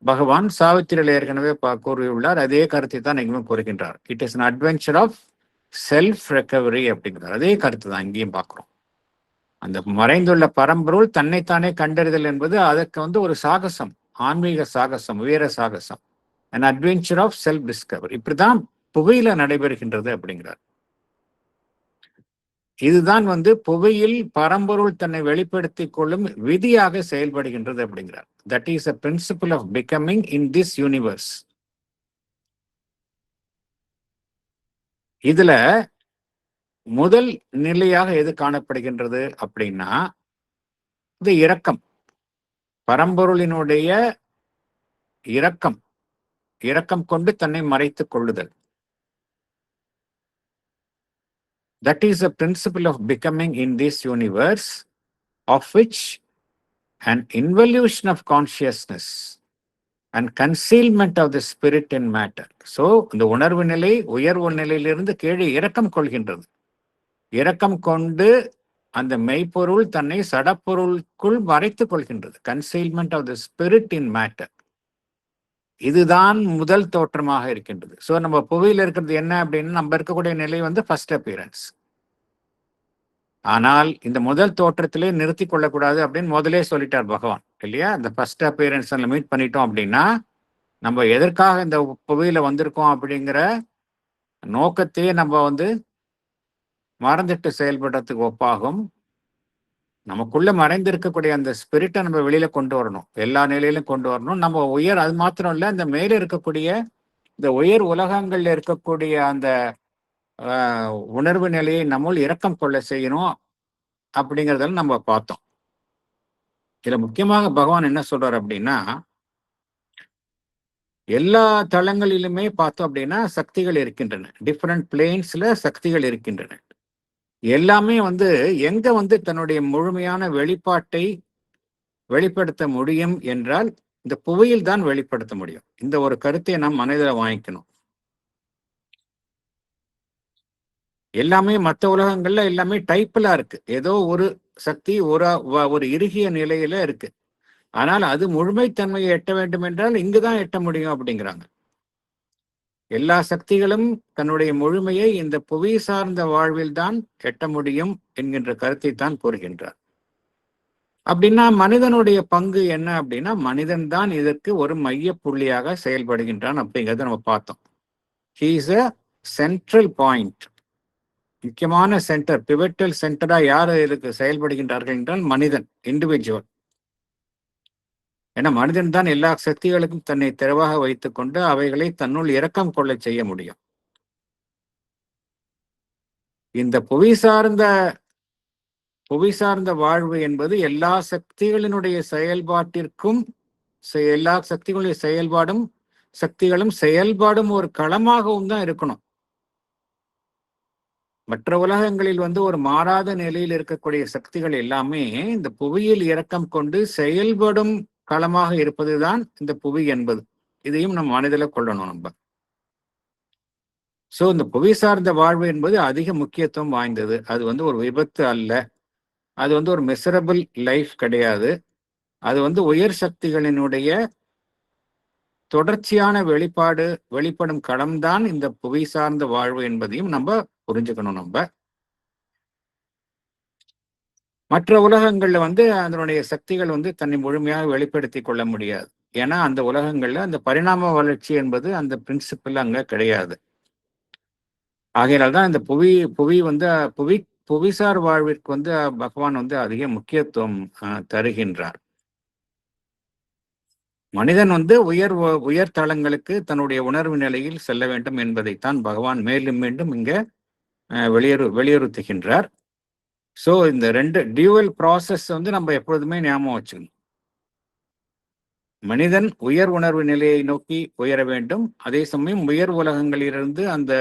Speaker 1: பகவான் சாவித்திரியில் ஏற்கனவே கூறியுள்ளார். அதே கருத்தை தான் இங்கும் கூறுகின்றார். It is an adventure of self recovery அப்படிங்கிறார். அதே கருத்து தான் இங்கேயும் பார்க்கிறோம். அந்த மறைந்துள்ள பரம்பொருள் தன்னைத்தானே கண்டறிதல் என்பது அதற்கு வந்து ஒரு சாகசம், ஆன்மீக சாகசம், வீர சாகசம், an adventure of self discovery. இப்படிதான் புவியில நடைபெறுகின்றது அப்படிங்கிறார். இதுதான் வந்து புவியில் பரம்பொருள் தன்னை வெளிப்படுத்திக் கொள்ளும் விதியாக செயல்படுகின்றது அப்படிங்கிறார். That is a principle of becoming in this universe. இதுல முதல் நிலையாக எது காணப்படுகின்றது அப்படின்னா, இது இரக்கம், பரம்பொருளினுடைய இரக்கம் கொண்டு தன்னை மறைத்துக் கொள்ளுதல். That is a principle of becoming in this universe, of which an involution of consciousness and concealment of the spirit in matter. So, இந்த உணர்வு நிலை உயர்வு நிலையிலிருந்து கீழே இரக்கம் கொள்கின்றது. இரக்கம் கொண்டு அந்த மெய்ப்பொருள் தன்னை சடப்பொருளுக்குள் மறைத்துக் கொள்கின்றது. Concealment of the spirit in matter. இதுதான் முதல் தோற்றமாக இருக்கின்றது. ஸோ நம்ம புவியில் இருக்கிறது என்ன அப்படின்னு நம்ம இருக்கக்கூடிய நிலை வந்து ஃபர்ஸ்ட் அப்பியரன்ஸ். ஆனால் இந்த முதல் தோற்றத்திலே நிறுத்தி கொள்ளக்கூடாது அப்படின்னு முதலே சொல்லிட்டார் பகவான் இல்லையா. இந்த ஃபர்ஸ்ட் அப்பியரன்ஸ் மீட் பண்ணிட்டோம் அப்படின்னா நம்ம எதற்காக இந்த புவியில வந்திருக்கோம் அப்படிங்கிற நோக்கத்தையே நம்ம வந்து மறந்துட்டு செயல்படுறதுக்கு ஒப்பாகும். நமக்குள்ள மறைந்திருக்கக்கூடிய அந்த ஸ்பிரிட்டை நம்ம வெளியில கொண்டு வரணும், எல்லா நிலையிலும் கொண்டு வரணும். நம்ம உயர், அது மாத்திரம் இல்லை, அந்த மேல இருக்கக்கூடிய இந்த உயர் உலகங்கள்ல இருக்கக்கூடிய அந்த உணர்வு நிலையை நம்முள் இரக்கம் கொள்ள செய்யணும் அப்படிங்கிறதெல்லாம் நம்ம பார்த்தோம். இதுல முக்கியமாக பகவான் என்ன சொல்றாரு அப்படின்னா, எல்லா தளங்களிலுமே பார்த்தோம் அப்படின்னா சக்திகள் இருக்கின்றன. டிஃப்ரெண்ட் பிளேன்ஸ்ல சக்திகள் இருக்கின்றன. எல்லாமே வந்து எங்க வந்து தன்னுடைய முழுமையான வெளிப்பாட்டை வெளிப்படுத்த முடியும் என்றால் இந்த புவியில் தான் வெளிப்படுத்த முடியும். இந்த ஒரு கருத்தை நாம் மனதில் வாங்கிக்கணும். எல்லாமே மற்ற உலகங்கள்ல எல்லாமே டைப்பிலா இருக்கு. ஏதோ ஒரு சக்தி ஒரு இறுகிய நிலையில இருக்கு. ஆனால் அது முழுமைத்தன்மையை எட்ட வேண்டும் என்றால் இங்குதான் எட்ட முடியும் அப்படிங்கிறாங்க. எல்லா சக்திகளும் தன்னுடைய முழுமையை இந்த புவி சார்ந்த வாழ்வில் தான் எட்ட முடியும் என்கின்ற கருத்தை தான் கூறுகின்றார். அப்படின்னா மனிதனுடைய பங்கு என்ன அப்படின்னா, மனிதன் தான் இதற்கு ஒரு மைய புள்ளியாக செயல்படுகின்றான் அப்படிங்கிறத நம்ம பார்த்தோம். He is a central point. முக்கியமான சென்டர், பிவட்டல் சென்டரா யார் இதுக்கு செயல்படுகின்றார்கள் என்றால் மனிதன், இண்டிவிஜுவல். ஏன்னா மனிதன் தான் எல்லா சக்திகளுக்கும் தன்னை திறவாக வைத்துக் கொண்டு அவைகளை தன்னுள் இரக்கம் கொள்ள செய்ய முடியும். இந்த புவி சார்ந்த வாழ்வு என்பது எல்லா சக்திகளினுடைய செயல்பாட்டிற்கும், எல்லா சக்திகளுடைய சக்திகளும் செயல்பாடும் ஒரு களமாகவும் தான் இருக்கணும். மற்ற உலகங்களில் வந்து ஒரு மாறாத நிலையில் இருக்கக்கூடிய சக்திகள் எல்லாமே இந்த புவியில் இரக்கம் கொண்டு செயல்படும் களமாக இருப்பதுதான் இந்த புவி என்பது. இதையும் நம்ம மனதில் கொள்ளணும் நம்ம. சோ இந்த புவி சார்ந்த வாழ்வு என்பது அதிக முக்கியத்துவம் வாய்ந்தது. அது வந்து ஒரு விபத்து அல்ல, அது வந்து ஒரு மெசரபிள் லைஃப் கிடையாது. அது வந்து உயர் சக்திகளினுடைய தொடர்ச்சியான வெளிப்படும் களம்தான் இந்த புவி சார்ந்த வாழ்வு என்பதையும் நம்ம புரிஞ்சுக்கணும். நம்ம மற்ற உலகங்கள்ல வந்து அதனுடைய சக்திகள் வந்து தன்னை முழுமையாக வெளிப்படுத்தி கொள்ள முடியாது. ஏன்னா அந்த உலகங்கள்ல அந்த பரிணாம வளர்ச்சி என்பது அந்த பிரின்சிபிள் அங்க கிடையாது. ஆகையினால்தான் இந்த புவிசார் வாழ்விற்கு வந்து பகவான் வந்து அதிக முக்கியத்துவம் தருகின்றார். மனிதன் வந்து உயர் தளங்களுக்கு தன்னுடைய உணர்வு நிலையில் செல்ல வேண்டும் என்பதைத்தான் பகவான் மேலும் மீண்டும் இங்க வெளியுறுத்துகின்றார். ஸோ இந்த ரெண்டு டியூவல் ப்ராசஸ் வந்து நம்ம எப்பொழுதுமே ஞாபகம் வச்சுக்கணும். மனிதன் உயர் உணர்வு நிலையை நோக்கி உயர வேண்டும். அதே சமயம் உயர் உலகங்களிலிருந்து அந்த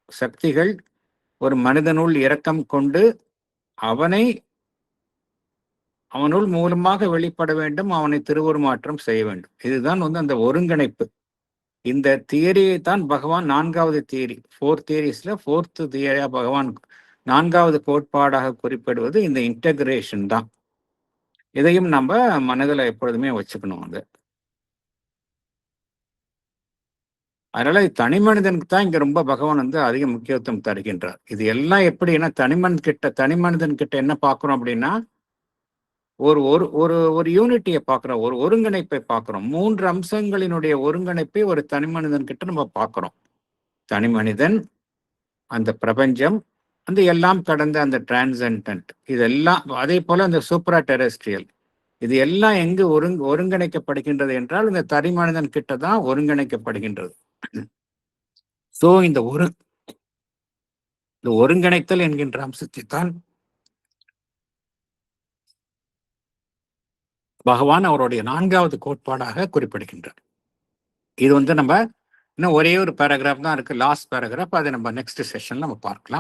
Speaker 1: சக்திகள் ஒரு மனிதனுள் இரக்கம் கொண்டு அவனுள் மூலமாக வெளிப்பட வேண்டும், அவனை திருவுருமாற்றம் செய்ய வேண்டும். இதுதான் வந்து அந்த ஒருங்கிணைப்பு. இந்த தியரியை தான் பகவான் 4வது தியரி, 4 தியரிஸ்ல 4th தியரியா பகவான் 4வது கோட்பாடாக குறிப்பிடுவது இந்த இன்டகிரேஷன் தான். இதையும் நம்ம மனதில் எப்பொழுதுமே வச்சுக்கணும். அதனால தனி மனிதனுக்கு தான் இங்க ரொம்ப பகவான் வந்து அதிக முக்கியத்துவம் தருகின்றார். இது எல்லாம் எப்படின்னா தனி மனிதன் கிட்ட என்ன பார்க்கிறோம் அப்படின்னா ஒரு ஒரு ஒரு ஒரு யூனிட்டியை பார்க்கிறோம், ஒரு ஒருங்கிணைப்பை பார்க்கிறோம். 3 அம்சங்களினுடைய ஒருங்கிணைப்பை ஒரு தனி மனிதன் கிட்ட நம்ம பார்க்கிறோம். தனி மனிதன், அந்த பிரபஞ்சம், அந்த எல்லாம் கடந்த அந்த டிரான்சென்டன்ட், இதெல்லாம் அதே போல அந்த சூப்பரா டெரெஸ்ட்ரியல், இது எல்லாம் எங்கு ஒருங்கிணைக்கப்படுகின்றது என்றால் இந்த தனி மனிதன் கிட்ட தான் ஒருங்கிணைக்கப்படுகின்றது. சோ இந்த ஒருங்கிணைத்தல் என்கின்ற அம்சத்தை தான் பகவான் அவருடைய 4வது கோட்பாடாக குறிப்பிடுகின்றார். இது வந்து நம்ம இன்னும் ஒரே ஒரு பேராகிராஃப் தான் இருக்கு, லாஸ்ட் பேராகிராஃப். அதை நம்ம நெக்ஸ்ட் செஷன்ல நம்ம பார்க்கலாம்.